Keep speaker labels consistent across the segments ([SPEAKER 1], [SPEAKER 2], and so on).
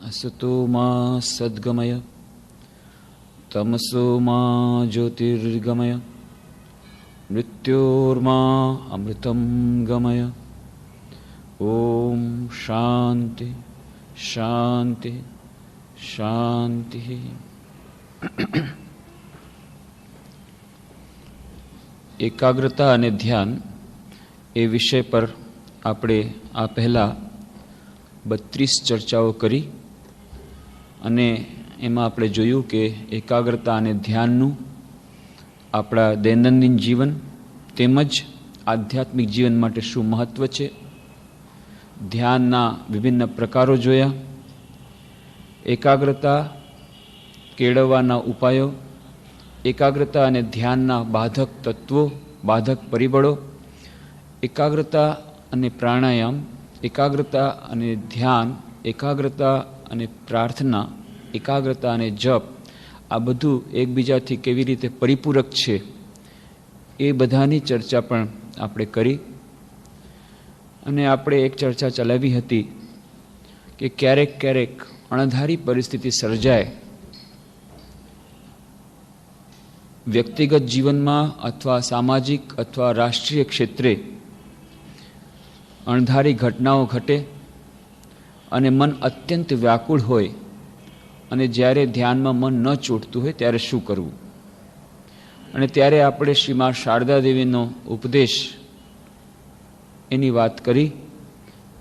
[SPEAKER 1] असतो मा सद्गमय तमसो मा ज्योतिर्गमय मृत्योर्मा अमृतं गमय। ओम शांति शांति शांति। एकाग्रता અને ધ્યાન એ વિષય પર આપણે આ પહેલાં 32 ચર્ચાઓ કરી અને એમાં આપણે જોયું કે એકાગ્રતા અને ધ્યાનનું આપણા દૈનંદિન જીવન તેમજ આધ્યાત્મિક જીવન માટે શું મહત્ત્વ છે, ધ્યાનના વિભિન્ન પ્રકારો જોયા, એકાગ્રતા કેળવવાના ઉપાયો, એકાગ્રતા અને ધ્યાનના બાધક તત્વો, બાધક પરિબળો, એકાગ્રતા અને પ્રાણાયામ, એકાગ્રતા અને ધ્યાન, એકાગ્રતા અને પ્રાર્થના, એકાગ્રતા અને જપ, આ બધું એકબીજાથી કેવી રીતે પરિપૂરક છે એ બધાની ચર્ચા પણ આપણે કરી. અને આપણે એક ચર્ચા ચલાવી હતી કે ક્યારેક ક્યારેક અણધારી પરિસ્થિતિ સર્જાય વ્યક્તિગત જીવનમાં અથવા સામાજિક અથવા રાષ્ટ્રીય ક્ષેત્રે, અણધારી ઘટનાઓ ઘટે અને મન અત્યંત વ્યાકુળ હોય અને જ્યારે ધ્યાનમાં મન ન ચોંટતું હોય ત્યારે શું કરવું. અને ત્યારે આપણે શ્રીમા શારદા દેવીનો ઉપદેશ એની વાત કરી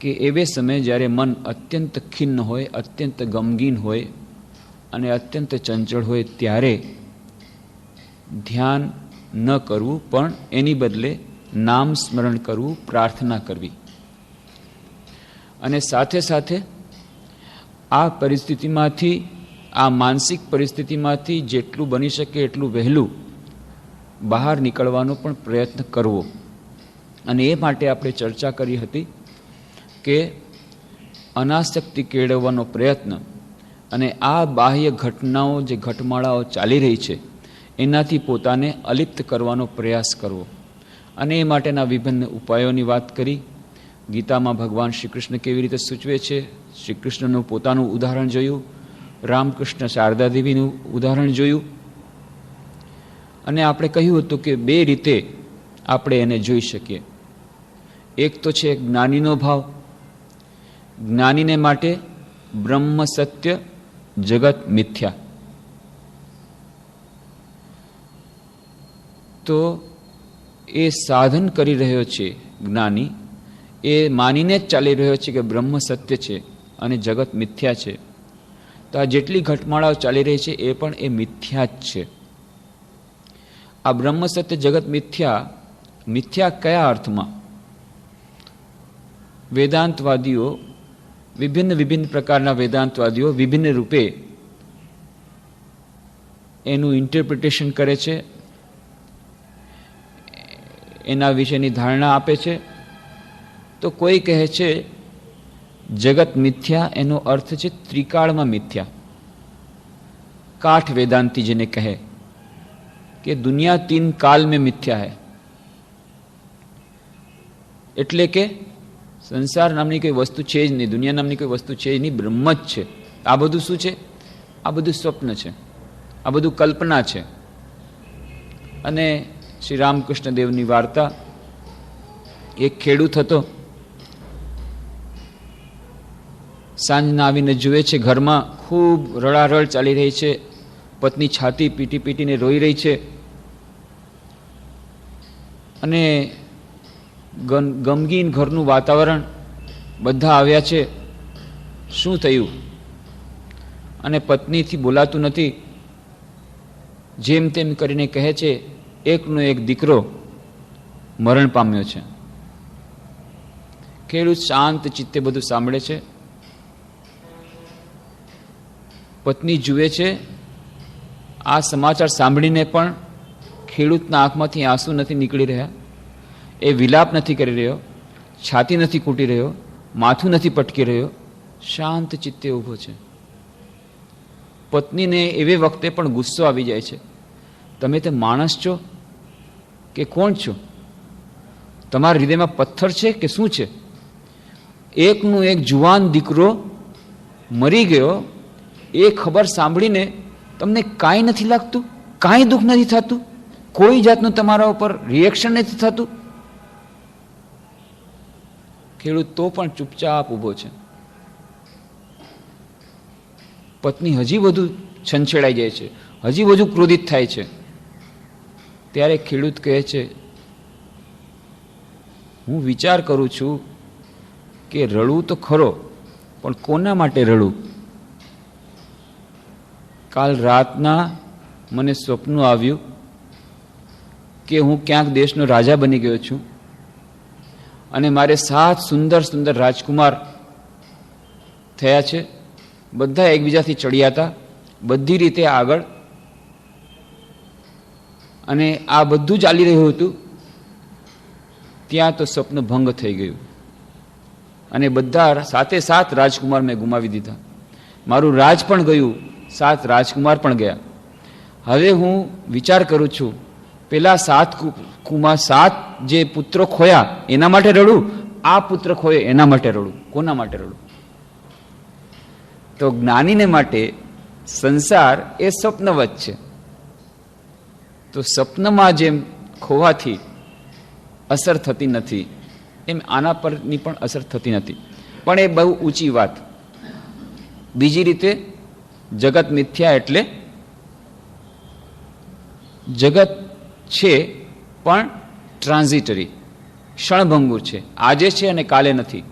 [SPEAKER 1] કે એવે સમયે જ્યારે મન અત્યંત ખિન્ન હોય, અત્યંત ગમગીન હોય અને અત્યંત ચંચળ હોય ત્યારે ધ્યાન ન કરવું, પણ એની બદલે નામ સ્મરણ કરવું, પ્રાર્થના કરવી. અને સાથે સાથે આ પરિસ્થિતિમાંથી, આ માનસિક પરિસ્થિતિમાંથી જેટલું બની શકે એટલું વહેલું બહાર નીકળવાનો પણ પ્રયત્ન કરવો. અને એ માટે આપણે ચર્ચા કરી હતી કે અનાસક્તિ કેળવવાનો પ્રયત્ન અને આ બાહ્ય ઘટનાઓ, જે ઘટમાળાઓ ચાલી રહી છે એનાથી પોતાને અલિપ્ત કરવાનો પ્રયાસ કરવો. અને એ માટેના વિભિન્ન ઉપાયોની વાત કરી. ગીતામાં ભગવાન શ્રી કૃષ્ણ કેવી રીતે સૂચવે છે, શ્રી કૃષ્ણનું પોતાનું ઉદાહરણ જોયું, રામકૃષ્ણ શારદા દેવીનું ઉદાહરણ જોયું. અને આપણે કહ્યું હતું કે બે રીતે આપણે એને જોઈ શકીએ. એક તો છે જ્ઞાનીનો ભાવ. જ્ઞાનીને માટે બ્રહ્મ સત્ય, જગત મિથ્યા. તો એ સાધન કરી રહ્યો છે જ્ઞાની, એ માનીને જ ચાલી રહ્યો છે કે બ્રહ્મ સત્ય છે અને જગત મિથ્યા છે. તો આ જેટલી ઘટમાળાઓ ચાલી રહી છે એ પણ એ મિથ્યા જ છે. આ બ્રહ્મ સત્ય જગત મિથ્યા, મિથ્યા કયા અર્થમાં? વેદાંતવાદીઓ, વિભિન્ન પ્રકારના વેદાંતવાદીઓ વિભિન્ન રૂપે એનું ઇન્ટરપ્રિટેશન કરે છે, એના વિશેની ધારણા આપે છે. તો કોઈ કહે છે જગત મિથ્યા, એનો અર્થ છે ત્રિકાળમાં મિથ્યા. કાઠ વેદાંતિ જેને કહે કે દુનિયા 3 કાલ में મિથ્યા है. એટલે કે સંસાર નામની કોઈ વસ્તુ છે જ નહીં, દુનિયા નામની કોઈ વસ્તુ છે જ નહીં, બ્રહ્મ જ છે. આ બધું શું છે? આ બધું સ્વપ્ન છે, આ બધું કલ્પના છે. અને શ્રી રામકૃષ્ણ દેવની વાર્તા, એક ખેડૂત હતો, સાંજના આવીને જુએ છે ઘરમાં ખૂબ રડારડ ચાલી રહી છે, પત્ની છાતી પીટી પીટીને રોઈ રહી છે અને ગમગીન ઘરનું વાતાવરણ, બધા આવ્યા છે, શું થયું? અને પત્નીથી બોલાતું નથી. જેમ તેમ કરીને કહે છે એકનો એક દીકરો મરણ પામ્યો છે. ખેડૂત શાંત ચિત્તે બધું સાંભળે છે. પત્ની જુએ છે, આ સમાચાર સાંભળીને પણ ખેડૂતના આંખમાંથી આંસુ નથી નીકળી રહ્યા, એ વિલાપ નથી કરી રહ્યો, છાતી નથી કૂટી રહ્યો, માથું નથી પટકી રહ્યો, શાંત ચિત્તે ઊભો છે. પત્નીને એવે વખતે પણ ગુસ્સો આવી જાય છે, તમે તે માણસ છો કે કોણ છો? તમારા હૃદયમાં પથ્થર છે કે શું છે? એકનું એક જુવાન દીકરો મરી ગયો એ ખબર સાંભળીને તમને કાંઈ નથી લાગતું? કાંઈ દુઃખ નથી થતું? કોઈ જાતનું તમારા ઉપર રિએક્શન નથી થતું? ખેડૂત તો પણ ચૂપચાપ ઊભો છે. પત્ની હજી વધુ છંછેડાઈ જાય છે, હજી વધુ ક્રોધિત થાય છે. ત્યારે ખેડૂત કહે છે, હું વિચાર કરું છું કે રડવું તો ખરો, પણ કોના માટે રડવું? કાલ રાતના મને સ્વપ્ન આવ્યું કે હું ક્યાંક દેશનો રાજા બની ગયો છું અને મારે 7 સુંદર સુંદર રાજકુમાર થયા છે. બધા એકબીજાથી ચડિયાતા, બધી રીતે આગળ, અને આ બધું ચાલી રહ્યું હતું. ત્યાં તો સ્વપ્ન ભંગ થઈ ગયું અને બધા 7 રાજકુમાર મેં ગુમાવી દીધા. મારું રાજ પણ ગયું, 7 રાજકુમાર પણ ગયા. હવે હું વિચાર કરું છું, પેલા 7 જે પુત્રો ખોયા એના માટે રડું, આ પુત્ર ખોયે એના માટે રડું? કોના માટે રડું? તો જ્ઞાનીને માટે સંસાર એ સ્વપ્નવત છે. તો સ્વપ્નમાં જેમ ખોવાથી અસર થતી નથી, એમ આના પરની પણ અસર થતી નથી. પણ એ બહુ ઊંચી વાત. બીજી રીતે જગત મિથ્યા એટલે જગત છે પણ ટ્રાન્ઝિટરી, ક્ષણભંગુર છે. આજે છે અને કાલે નથી.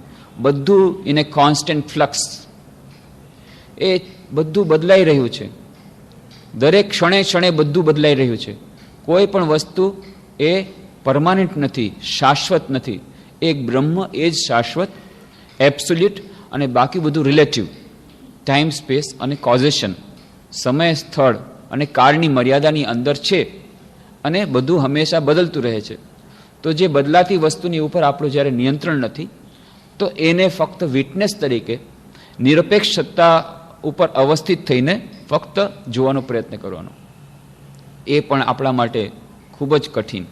[SPEAKER 1] બધું ઇન એ કોન્સ્ટન્ટ ફ્લક્સ. એ બધું બદલાઈ રહ્યું છે. દરેક ક્ષણે ક્ષણે બધું બદલાઈ રહ્યું છે. કોઈ પણ વસ્તુ એ પરમાનન્ટ નથી, શાશ્વત નથી. એક બ્રહ્મ એ જ શાશ્વત, એબ્સોલ્યુટ, અને બાકી બધું રિલેટિવ. ટાઈમ, સ્પેસ અને કોઝેશન, સમય, સ્થળ અને કાળની મર્યાદાની અંદર છે, અને બધું હંમેશા બદલતું રહે છે. તો જે બદલાતી વસ્તુની ઉપર આપણું જ્યારે નિયંત્રણ નથી, તો એને ફક્ત વિટનેસ તરીકે નિરપેક્ષ સત્તા ઉપર અવસ્થિત થઈને ફક્ત જોવાનો પ્રયત્ન કરવાનો, એ પણ આપણા માટે ખૂબ જ કઠિન.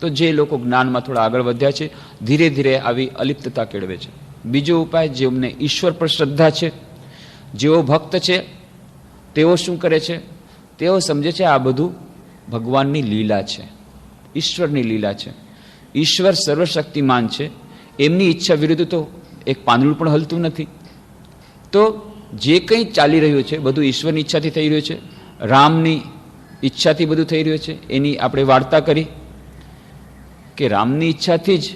[SPEAKER 1] તો જે લોકો જ્ઞાનમાં થોડા આગળ વધ્યા છે, ધીરે ધીરે આવી અલિપ્તતા કેળવે છે. બીજો ઉપાય, જેમને ઈશ્વર પર શ્રદ્ધા છે, જેઓ ભક્ત છે, તેઓ શું કરે છે? તેઓ સમજે છે આ બધું ભગવાનની લીલા છે, ઈશ્વરની લીલા છે. ઈશ્વર સર્વશક્તિમાન છે, એમની ઈચ્છા વિરુદ્ધ તો એક પાંદડું પણ હલતું નથી. તો જે કંઈ ચાલી રહ્યું છે બધું ઈશ્વરની ઈચ્છાથી થઈ રહ્યું છે, રામની ઈચ્છાથી બધું થઈ રહ્યું છે. એની આપણે વાર્તા કરી કે રામની ઈચ્છાથી જ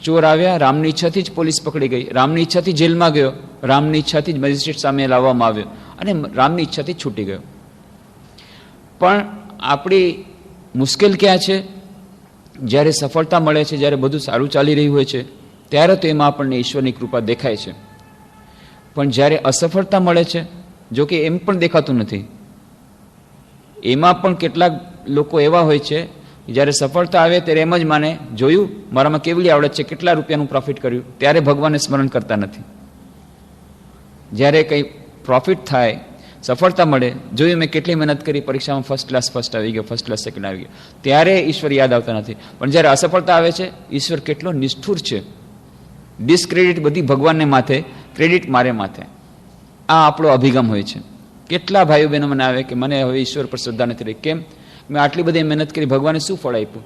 [SPEAKER 1] ચોર આવ્યા, રામની ઈચ્છાથી જ પોલીસ પકડી ગઈ, રામની ઈચ્છાથી જેલમાં ગયો, રામની ઈચ્છાથી જ મેજિસ્ટ્રેટ સામે લાવવામાં આવ્યો, અને રામની ઈચ્છાથી જ છૂટી ગયો. પણ આપણી મુશ્કેલ ક્યાં છે? જ્યારે સફળતા મળે છે, જ્યારે બધું સારું ચાલી રહ્યું હોય છે, ત્યારે તો એમાં આપણને ઈશ્વરની કૃપા દેખાય છે. પણ જ્યારે અસફળતા મળે છે, જો કે એમ પણ દેખાતું નથી. એમાં પણ કેટલાક લોકો એવા હોય છે, જ્યારે સફળતા આવે ત્યારે એમ જ માને, જોયું મારામાં કેવલી આવડત છે, કેટલા રૂપિયાનું પ્રોફિટ કર્યું, ત્યારે ભગવાનને સ્મરણ કરતા નથી. જ્યારે કંઈ પ્રોફિટ થાય, સફળતા મળે, જોયું મેં કેટલી મહેનત કરી, પરીક્ષામાં ફર્સ્ટ ક્લાસ ફર્સ્ટ આવી ગયો, ફર્સ્ટ ક્લાસ સેકન્ડ આવી ગયો, ત્યારે ઈશ્વર યાદ આવતા નથી. પણ જ્યારે અસફળતા આવે છે, ઈશ્વર કેટલો નિષ્ઠુર છે. ડિસ્ક્રેડિટ બધી ભગવાનને માથે, ક્રેડિટ મારે માથે. આ આપણો અભિગમ હોય છે. કેટલા ભાઈઓ બહેનો મને આવે કે મને હવે ઈશ્વર પર શ્રદ્ધા નથી રહી. કેમ? મેં આટલી બધી મહેનત કરી, ભગવાને શું ફળ આપ્યું?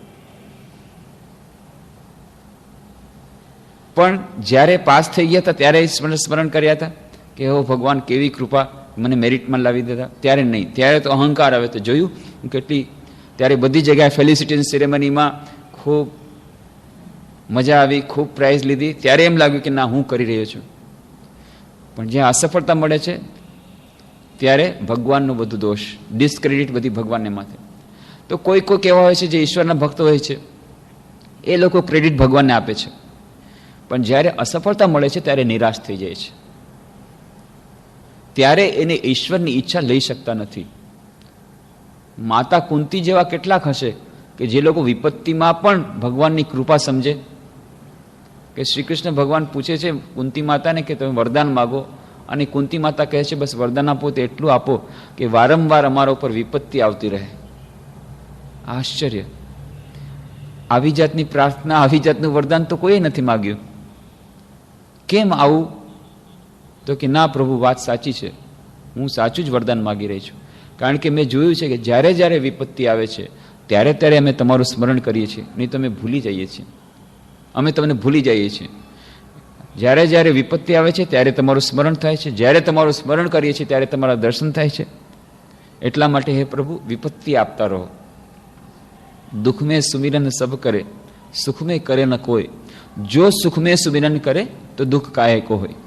[SPEAKER 1] પણ જ્યારે પાસ થઈ ગયા હતા ત્યારે સ્મરણ કર્યા હતા કે હો ભગવાન કેવી કૃપા, મને મેરિટમાં લાવી દેતા. ત્યારે નહીં, ત્યારે તો અહંકાર આવે. તો જોયું કેટલી, ત્યારે બધી જગ્યાએ ફેલિસિટેશન સેરેમનીમાં ખૂબ મજા આવી, ખૂબ પ્રાઇઝ લીધી, ત્યારે એમ લાગ્યું કે ના, હું કરી રહ્યો છું. પણ જ્યાં અસફળતા મળે છે ત્યારે ભગવાનનો બધું દોષ, ડિસ્ક્રેડિટ બધી ભગવાનને માથે. તો કોઈ કોઈ એવા હોય છે જે ઈશ્વરના ભક્ત હોય છે, એ લોકો ક્રેડિટ ભગવાનને આપે છે. પણ જ્યારે અસફળતા મળે છે ત્યારે નિરાશ થઈ જાય છે. ત્યારે એને ઈશ્વરની ઈચ્છા લઈ શકતા નથી. માતા કુંતી જેવા કેટલાક હશે કે જે લોકો વિપત્તિમાં પણ ભગવાનની કૃપા સમજે. કે શ્રી કૃષ્ણ ભગવાન પૂછે છે કુંતી માતાને કે તમે વરદાન માગો, અને કુંતી માતા કહે છે બસ વરદાન આપો તો એટલું આપો કે વારંવાર અમારા ઉપર વિપત્તિ આવતી રહે. આશ્ચર્ય! આવી જાતની પ્રાર્થના, આવી જાતનું વરદાન તો કોઈ નથી માગ્યું. કેમ આવું? તો કે ના પ્રભુ, વાત સાચી છે, હું સાચું જ વરદાન માગી રહી છું. કારણ કે મેં જોયું છે કે જ્યારે જ્યારે વિપત્તિ આવે છે ત્યારે ત્યારે અમે તમારું સ્મરણ કરીએ છીએ, નહીં તો અમે ભૂલી જઈએ છીએ. અમે તમને ભૂલી જઈએ છીએ. જ્યારે જ્યારે વિપત્તિ આવે છે ત્યારે તમારું સ્મરણ થાય છે, જ્યારે તમારું સ્મરણ કરીએ છીએ ત્યારે તમારા દર્શન થાય છે. એટલા માટે હે પ્રભુ, વિપત્તિ આપતા રહો. દુઃખ મેં સુમિરન સબ કરે, સુખ મેં કરે ન કોઈ. જો સુખ મેં સુમિરન કરે તો દુઃખ કાહે કો હોય.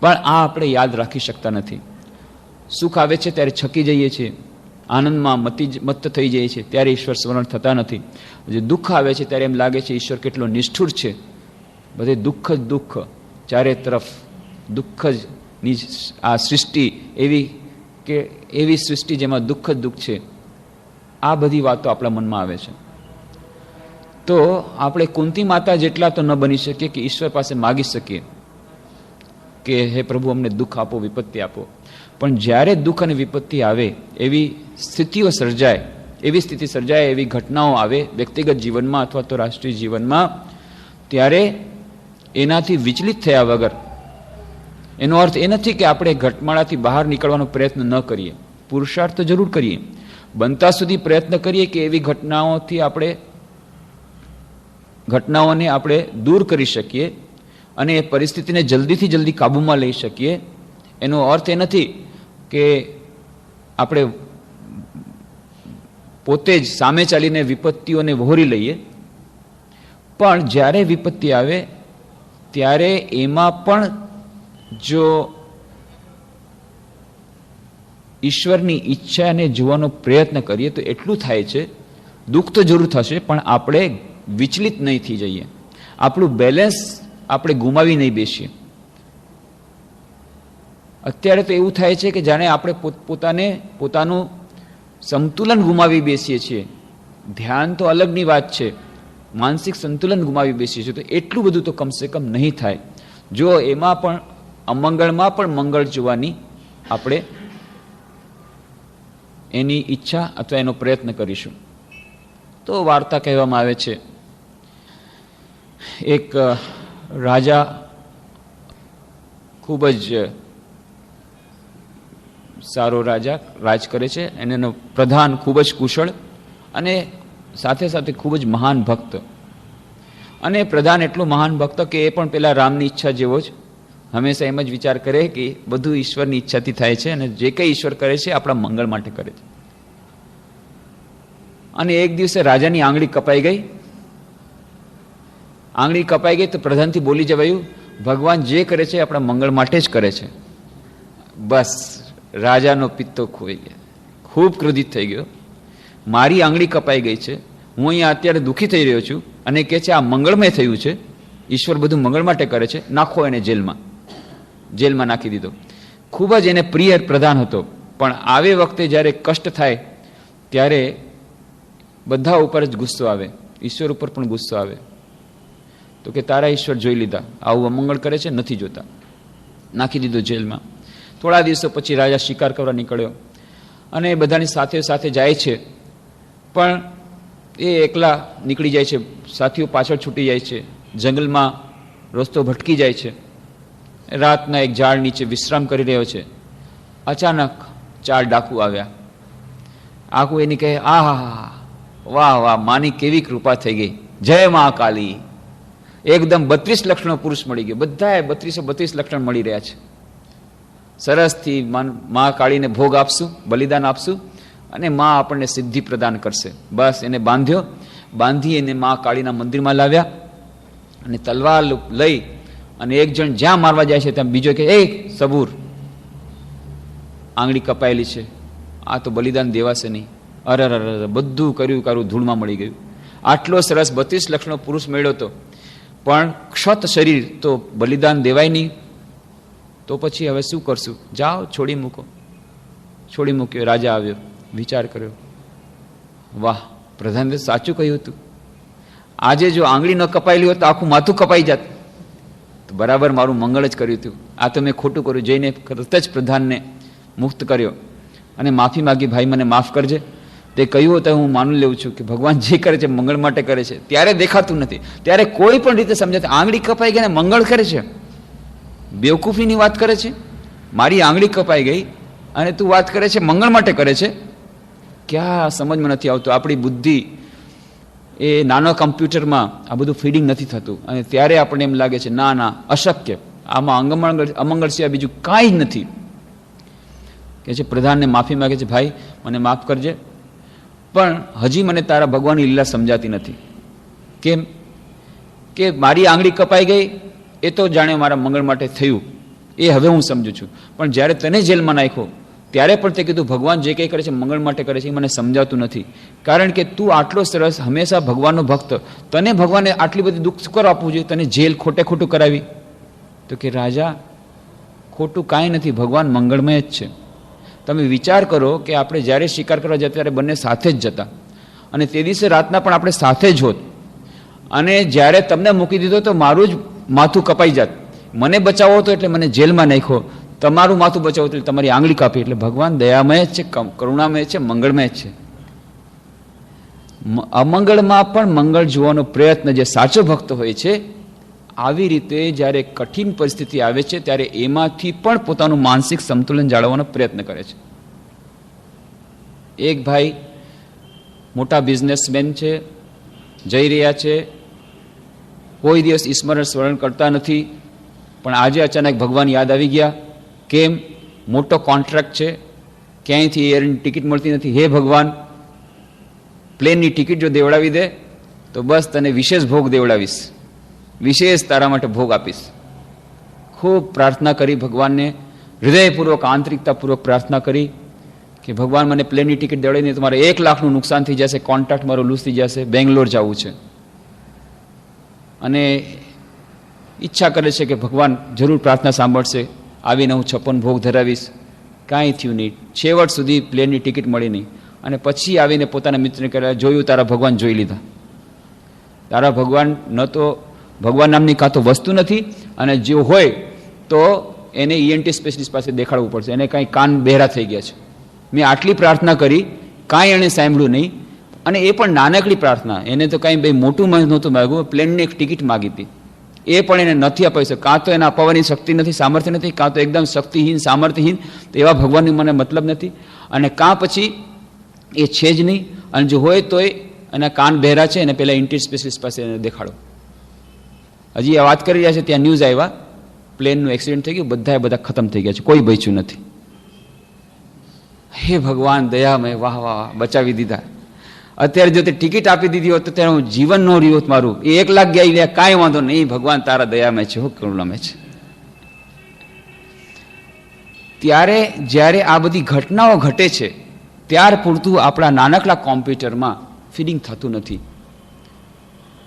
[SPEAKER 1] પણ આ આપણે યાદ રાખી શકતા નથી. સુખ આવે છે ત્યારે છકી જઈએ છીએ, આનંદમાં મત્ત થઈ જઈએ છીએ, ત્યારે ઈશ્વર સ્મરણ થતા નથી. જે દુઃખ આવે છે ત્યારે એમ લાગે છે ઈશ્વર કેટલો નિષ્ઠુર છે, બધે દુઃખ જ દુઃખ, ચારે તરફ દુઃખ જ ની આ સૃષ્ટિ એવી સૃષ્ટિ જેમાં દુઃખ જ દુઃખ છે. આ બધી વાતો આપણા મનમાં આવે છે. તો આપણે કુંતી માતા જેટલા તો ન બની શકીએ કે ઈશ્વર પાસે માગી શકીએ કે હે પ્રભુ, અમને દુઃખ આપો, વિપત્તિ આપો. પણ જ્યારે દુઃખ અને વિપત્તિ આવે, એવી સ્થિતિઓ સર્જાય, એવી સ્થિતિ સર્જાય, એવી ઘટનાઓ આવે વ્યક્તિગત જીવનમાં અથવા તો રાષ્ટ્રીય જીવનમાં, ત્યારે એનાથી વિચલિત થયા વગર, એનો અર્થ એ નથી કે આપણે ઘટમાળાથી બહાર નીકળવાનો પ્રયત્ન ન કરીએ, પુરુષાર્થ તો જરૂર કરીએ, બનતા સુધી પ્રયત્ન કરીએ કે એવી ઘટનાઓને આપણે દૂર કરી શકીએ અને એ પરિસ્થિતિને જલ્દીથી જલ્દી કાબૂમાં લઈ શકીએ. એનો અર્થ એ નથી કે આપણે પોતે જ સામે ચાલીને વિપત્તિઓને વહોરી લઈએ. પણ જ્યારે વિપત્તિ આવે ત્યારે એમાં પણ જો ઈશ્વરની ઈચ્છાને જોવાનો પ્રયત્ન કરીએ તો એટલું થાય છે, દુઃખ તો જરૂર થશે પણ આપણે વિચલિત નહીં થઈ જઈએ, આપણું બેલેન્સ આપણે ગુમાવી નહીં બેસીએ. અત્યારે તો એવું થાય છે કે જાણે આપણે પોતાનું સંતુલન ગુમાવી બેસીએ છીએ. ધ્યાન તો અલગની વાત છે, માનસિક સંતુલન ગુમાવી બેસીએ છીએ. તો એટલું બધું તો કમસે કમ નહીં થાય જો એમાં પણ અમંગળમાં પણ મંગળ જોવાની આપણે એની ઈચ્છા અથવા એનો પ્રયત્ન કરીશું. તો વાર્તા કહેવામાં આવે છે, એક રાજા ખૂબ જ સારો રાજા રાજ કરે છે, એનો પ્રધાન ખૂબ જ કુશળ અને સાથે સાથે ખૂબ જ મહાન ભક્ત. અને પ્રધાન એટલો મહાન ભક્ત કે એ પણ પેલા રામની ઈચ્છા જેવો જ હંમેશા એમ જ વિચાર કરે કે બધું ઈશ્વરની ઈચ્છાથી થાય છે અને જે કંઈ ઈશ્વર કરે છે આપણા મંગળ માટે કરે છે. અને એક દિવસે રાજાની આંગળી કપાઈ ગઈ. આંગળી કપાઈ ગઈ તો પ્રધાનથી બોલી જવાયું, ભગવાન જે કરે છે આપણા મંગળ માટે જ કરે છે. બસ રાજાનો પિત્તો ખોઈ ગયો, ખૂબ ક્રોધિત થઈ ગયો. મારી આંગળી કપાઈ ગઈ છે, હું અહીંયા અત્યારે દુઃખી થઈ રહ્યો છું અને કહે છે આ મંગળમય થયું છે, ઈશ્વર બધું મંગળ માટે કરે છે, નાખો એને જેલમાં નાખી દીધો. ખૂબ જ એને પ્રિય પ્રધાન હતો. પણ આવે વખતે જ્યારે કષ્ટ થાય ત્યારે બધા ઉપર જ ગુસ્સો આવે, ઈશ્વર ઉપર પણ ગુસ્સો આવે. તો કે તારા ઈશ્વર જોઈ લીધા, આવું અમંગળ કરે છે, નથી જોતા, નાખી દીધો જેલમાં. થોડા દિવસો પછી રાજા શિકાર કરવા નીકળ્યો અને બધાની સાથે સાથે જાય છે, પણ એ એકલા નીકળી જાય છે, સાથીઓ પાછળ છૂટી જાય છે, જંગલમાં રસ્તો ભટકી જાય છે. રાતના એક ઝાડ નીચે વિશ્રામ કરી રહ્યો છે. અચાનક 4 ડાકુ આવ્યા. આખું એની કહે, આહા, વાહ વાહ, માની કેવી કૃપા થઈ ગઈ, જય મહાકાલી. એકદમ 32 લક્ષણો પુરુષ મળી ગયો, બધાએ 32 લક્ષણ મળી રહ્યા છે. સરસથી મહાકાળીને ભોગ આપશું, બલિદાન આપશું અને મા આપણને સિદ્ધિ પ્રદાન કરશે. બસ એને બાંધી એને મહાકાળીના મંદિરમાં લાવ્યા અને તલવાર લઈ અને એક જણ જ્યાં મારવા જાય છે ત્યાં બીજો કે એ સબૂર, આંગળી કપાયેલી છે, આ તો બલિદાન દેવાશે નહીં. અરે બધું કર્યું ધૂળમાં મળી ગયું. આટલો સરસ 32 લક્ષણો પુરુષ મળ્યો હતો પણ ક્ષત શરીર, તો બલિદાન દેવાય નહીં. તો પછી હવે શું કરશું? જાઓ, છોડી મૂકો. છોડી મૂક્યો. રાજા આવ્યો, વિચાર કર્યો, વાહ, પ્રધાને સાચું કહ્યું હતું. આજે જો આંગળી ન કપાયેલી હોત તો આખું માથું કપાઈ જાત. તો બરાબર મારું મંગળ જ કર્યું હતું. આ તો મેં ખોટું કર્યું. જઈને તરત જ પ્રધાનને મુક્ત કર્યો અને માફી માગી, ભાઈ મને માફ કરજે. તે કહ્યું હતું હું માની લેવું છું કે ભગવાન જે કરે છે મંગળ માટે કરે છે. ત્યારે દેખાતું નથી, ત્યારે કોઈ પણ રીતે સમજાતું. આંગળી કપાઈ ગઈ ને મંગળ કરે છે, બેવકૂફીની વાત કરે છે. મારી આંગળી કપાઈ ગઈ અને તું વાત કરે છે મંગળ માટે કરે છે. ક્યાં સમજમાં નથી આવતું. આપણી બુદ્ધિ એ નાના કમ્પ્યુટરમાં આ બધું ફીડિંગ નથી થતું અને ત્યારે આપણને એમ લાગે છે ના ના અશક્ય, આમાં અમંગળ સિવાય બીજું કાંઈ જ નથી. કે છે પ્રધાનને માફી માગે છે, ભાઈ મને માફ કરજે, પણ હજી મને તારા ભગવાનની લીલા સમજાતી નથી. કેમ કે મારી આંગળી કપાઈ ગઈ એ તો જાણે મારા મંગળ માટે થયું, એ હવે હું સમજુ છું, પણ જ્યારે તને જેલમાં નાખ્યો ત્યારે પણ તે કીધું ભગવાન જે કંઈ કરે છે મંગળ માટે કરે છે એ મને સમજાતું નથી. કારણ કે તું આટલો સરસ હંમેશા ભગવાનનો ભક્ત, તને ભગવાને આટલી બધી દુઃખ શું કરવા આપવું જોઈએ, તને જેલ ખોટે ખોટું કરાવી. તો કે રાજા ખોટું કાંઈ નથી, ભગવાન મંગળમય જ છે. તમે વિચાર કરો કે આપણે જ્યારે શિકાર કરવા જતા ત્યારે બંને સાથે જ જતા અને તે દિવસે રાતના પણ આપણે સાથે જ હોત અને જ્યારે તમને મૂકી દીધો તો મારું જ માથું કપાઈ જાત. મને બચાવો હતો એટલે મને જેલમાં નાખ્યો, તમારું માથું બચાવો એટલે તમારી આંગળી કાપી. એટલે ભગવાન દયામય જ છે, કરુણામય છે, મંગળમય જ છે. અમંગળમાં પણ મંગળ જોવાનો પ્રયત્ન જે સાચો ભક્ત હોય છે, આવી રીતે જ્યારે કઠિન પરિસ્થિતિ આવે છે ત્યારે એમાંથી પણ પોતાનું માનસિક સંતુલન જાળવવાનો પ્રયત્ન કરે છે. એક ભાઈ મોટા બિઝનેસમેન છે, જઈ રહ્યા છે, કોઈ દિવસ ઈશ્વરને સ્મરણ કરતા નથી, પણ આજે અચાનક ભગવાન યાદ આવી ગયા. કેમ? મોટો કોન્ટ્રાક્ટ છે, ક્યાંયથી એરની ટિકિટ મળતી નથી. હે ભગવાન, પ્લેનની ટિકિટ જો દેવડાવી દે તો બસ તને વિશેષ ભોગ દેવડાવીશ, વિશેષ તારા માટે ભોગ આપીશ. ખૂબ પ્રાર્થના કરી ભગવાનને, હૃદયપૂર્વક આંતરિકતાપૂર્વક પ્રાર્થના કરી કે ભગવાન મને પ્લેનની ટિકિટ દેવડાવી દે તો મારે 1 લાખનું નુકસાન થઈ જશે, કોન્ટ્રાક્ટ મારો લૂઝ થઈ જશે, બેંગ્લોર જવું છે. અને ઈચ્છા કરે છે કે ભગવાન જરૂર પ્રાર્થના સાંભળશે, આવીને હું 56 ભોગ ધરાવીશ. કાંઈ થયું નહીં, છેવટ સુધી પ્લેનની ટિકિટ મળી નહીં. અને પછી આવીને પોતાના મિત્રને કહે, જોયું તારા ભગવાન જોઈ લીધા. તારા ભગવાન ન તો ભગવાન નામની કાં તો વસ્તુ નથી, અને જો હોય તો એને ઈએનટી સ્પેશિયલિસ્ટ પાસે દેખાડવું પડશે, એને કાંઈ કાન બહેરા થઈ ગયા છે. મેં આટલી પ્રાર્થના કરી, કાંઈ એણે સાંભળ્યું નહીં, અને એ પણ નાનકડી પ્રાર્થના, એને તો કાંઈ ભાઈ મોટું મન નહોતું માગ્યું, પ્લેનની એક ટિકિટ માગી હતી, એ પણ એને નથી અપાઈ શકે. કાં તો એને અપાવવાની શક્તિ નથી, સામર્થ્ય નથી, કાં તો એકદમ શક્તિહીન સામર્થ્યહીન, તો એવા ભગવાનની મને મતલબ નથી, અને કાં પછી એ છે જ નહીં, અને જો હોય તોય એના કાન બહેરા છે, એને પહેલાં ઇન્ટી સ્પેશિયલિસ્ટ પાસે એને દેખાડો. હજી આ વાત કરી રહ્યા છે ત્યાં ન્યૂઝ આવ્યા, પ્લેનનું એક્સિડન્ટ થઈ ગયું, બધા ખતમ થઈ ગયા છે, કોઈ બચ્યું નથી. હે ભગવાન દયામય, વાહ વાહ, બચાવી દીધા. અત્યારે જો તે ટિકિટ આપી દીધી હોત તો ત્યારે હું જીવન ન રહ્યું હોત મારું, એ 1 લાખ ગયા, કાંઈ વાંધો નહીં, ભગવાન તારા દયામય છે, કરુણામય છે. ત્યારે જ્યારે આ બધી ઘટનાઓ ઘટે છે ત્યાર પૂરતું આપણા નાનકડા કોમ્પ્યુટરમાં ફીડિંગ થતું નથી.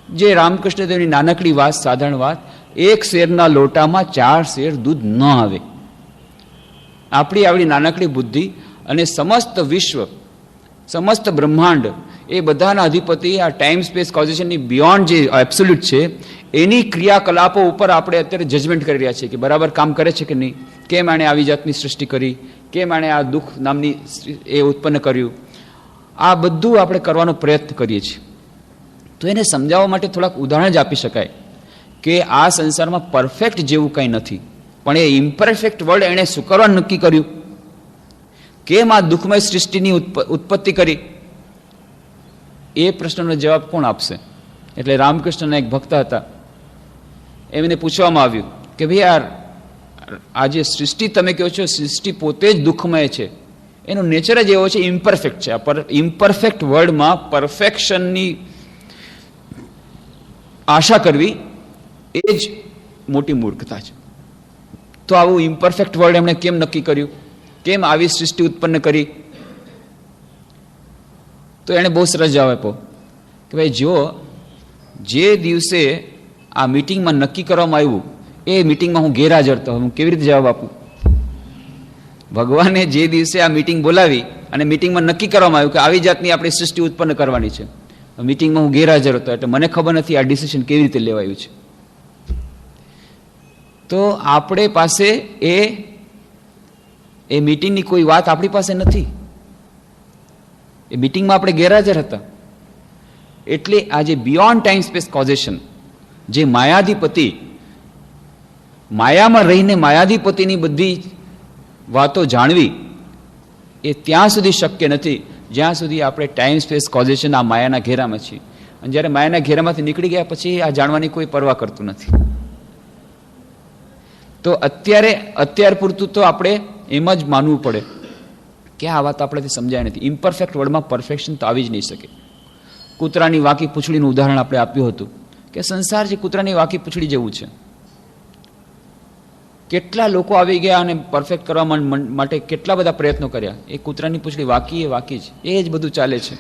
[SPEAKER 1] જે રામકૃષ્ણદેવની નાનકડી વાત, સાધારણ વાત, 1 શેરના લોટામાં 4 શેર દૂધ ન આવે. આપણી આવડી નાનકડી બુદ્ધિ અને સમસ્ત વિશ્વ, સમસ્ત બ્રહ્માંડ, એ બધાના અધિપતિ આ ટાઈમ સ્પેસ કોઝેશનની બિયોન્ડ જે એબ્સોલ્યુટ છે એની ક્રિયાકલાપો ઉપર આપણે અત્યારે જજમેન્ટ કરી રહ્યા છીએ કે બરાબર કામ કરે છે કે નહીં, કેમ એણે આવી જાતની સૃષ્ટિ કરી, કેમ એણે આ દુઃખ નામની એ ઉત્પન્ન કર્યું, આ બધું આપણે કરવાનો પ્રયત્ન કરીએ છીએ. તો એને સમજાવવા માટે થોડાક ઉદાહરણ જ આપી શકાય કે આ સંસારમાં પરફેક્ટ જેવું કંઈ નથી, પણ એ ઇમ્પરફેક્ટ વર્લ્ડ એણે શું કરવાનું નક્કી કર્યું, કેમ આ દુઃખમય સૃષ્ટિની ઉત્પત્તિ કરી, એ પ્રશ્નનો જવાબ કોણ આપશે? એટલે રામકૃષ્ણના એક ભક્ત હતા, એમને પૂછવામાં આવ્યું કે ભાઈ યાર, આ જે સૃષ્ટિ તમે કહો છો, સૃષ્ટિ પોતે જ દુઃખમય છે, એનો નેચર જ એવો છે, ઇમ્પરફેક્ટ છે. આ ઇમ્પરફેક્ટ વર્લ્ડમાં પરફેક્શનની આશા કરવી એ જ મોટી મૂર્ખતા છે. તો આવું ઇમ્પરફેક્ટ વર્લ્ડ એમણે કેમ નક્કી કર્યું, કેમ આવી સૃષ્ટિ ઉત્પન્ન કરી? તો એણે બહુ સરસ જવાબ આપ્યો કે ભાઈ જો જે દિવસે આ મિટિંગમાં નક્કી કરવામાં આવ્યું એ મિટિંગમાં હું ગેરહાજર હતો, હું કેવી રીતે જવાબ આપું? ભગવાને જે દિવસે આ મિટિંગ બોલાવી અને મિટિંગમાં નક્કી કરવામાં આવ્યું કે આવી જાતની આપણી સૃષ્ટિ ઉત્પન્ન કરવાની છે, મિટિંગમાં હું ગેરહાજર હતો, એટલે મને ખબર નથી આ ડિસિઝન કેવી રીતે લેવાયું છે. તો આપણે પાસે એ મિટિંગની કોઈ વાત આપણી પાસે નથી, એ મિટિંગમાં આપણે ગેરહાજર હતા. એટલે આ જે બિયોન્ડ ટાઈમ સ્પેસ કોઝેશન, જે માયાધિપતિ, માયામાં રહીને માયાધિપતિની બધી વાતો જાણવી એ ત્યાં સુધી શક્ય નથી જ્યાં સુધી આપણે ટાઈમ સ્પેસ કોઝેશન આ માયાના ઘેરામાં છીએ. અને જ્યારે માયાના ઘેરામાંથી નીકળી ગયા પછી આ જાણવાની કોઈ પરવા કરતું નથી. તો અત્યાર પૂરતું તો આપણે એમ જ માનવું પડે કે આ વાત આપણાથી સમજાય નથી. ઇમ્પરફેક્ટ વર્લ્ડમાં પરફેક્શન તો આવી જ નહીં શકે. કૂતરાની વાંકી પૂંછડીનું ઉદાહરણ આપણે આપ્યું હતું કે સંસાર જે કૂતરાની વાંકી પૂંછડી જેવું છે. કેટલા લોકો આવી ગયા અને પરફેક્ટ કરવા માટે કેટલા બધા પ્રયત્નો કર્યા. એ કૂતરાની પૂંછડી વાંકી એ વાંકી જ, એ જ બધું ચાલે છે.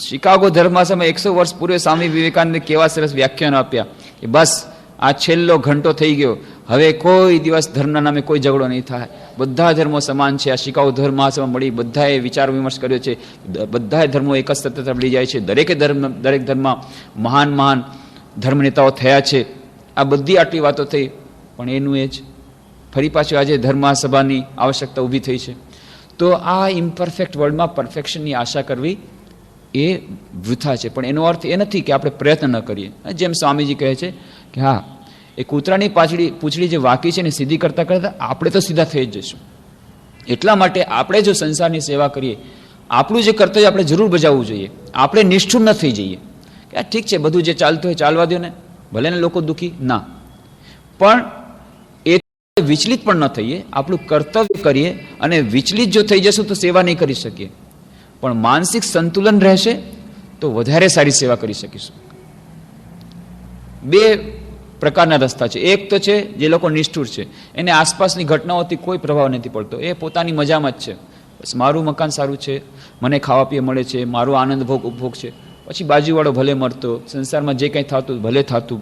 [SPEAKER 1] શિકાગો ધર્માસમાં 100 વર્ષ પૂર્વે સ્વામી વિવેકાનંદે કેવા સરસ વ્યાખ્યાનો આપ્યા કે બસ આ છેલ્લો ઘંટો થઈ ગયો, હવે કોઈ દિવસ ધર્મના નામે કોઈ ઝઘડો નહીં થાય, બધા ધર્મો સમાન છે. આ શિકાગો ધર્માસમાં મળી બધાએ વિચાર વિમર્શ કર્યો છે, બધા ધર્મો એક જ સત્ય તરફ લઈ જાય છે, દરેક ધર્મમાં મહાન મહાન ધર્મ નેતાઓ થયા છે. આ બધી આટલી વાતો થઈ, પણ એનું એ જ ફરી પાછું આજે ધર્મસભાની આવશ્યકતા ઊભી થઈ છે. તો આ ઇમ્પરફેક્ટ વર્લ્ડમાં પરફેક્શનની આશા કરવી એ વૃથા છે. પણ એનો અર્થ એ નથી કે આપણે પ્રયત્ન ન કરીએ. જેમ સ્વામીજી કહે છે કે હા, એ કૂતરાની પૂંછડી જે વાંકી છે ને સીધી કરતાં કરતાં આપણે તો સીધા થઈ જ જઈશું. એટલા માટે આપણે જો સંસારની સેવા કરીએ, આપણું જે કર્તવ્ય આપણે જરૂર બજાવવું જોઈએ. આપણે નિષ્ઠુર ન થઈ જઈએ કે આ ઠીક છે, બધું જે ચાલતું હોય ચાલવા દો ને, ભલે ને લોકો દુઃખી ના, પણ એ વિચલિત પણ ન થઈએ, આપણું કર્તવ્ય કરીએ. અને વિચલિત જો થઈ જશું તો સેવા નહીં કરી શકીએ, પણ માનસિક સંતુલન રહેશે તો વધારે સારી સેવા કરી શકીશું. બે પ્રકારના રસ્તા છે. એક તો છે જે લોકો નિષ્ઠુર છે, એને આસપાસની ઘટનાઓથી કોઈ પ્રભાવ નથી પડતો, એ પોતાની મજામાં જ છે. બસ મારું મકાન સારું છે, મને ખાવા પીવા મળે છે, મારો આનંદ ઉપભોગ છે, પછી બાજુવાળો ભલે મરતો, સંસારમાં જે કંઈ થતું ભલે થતું,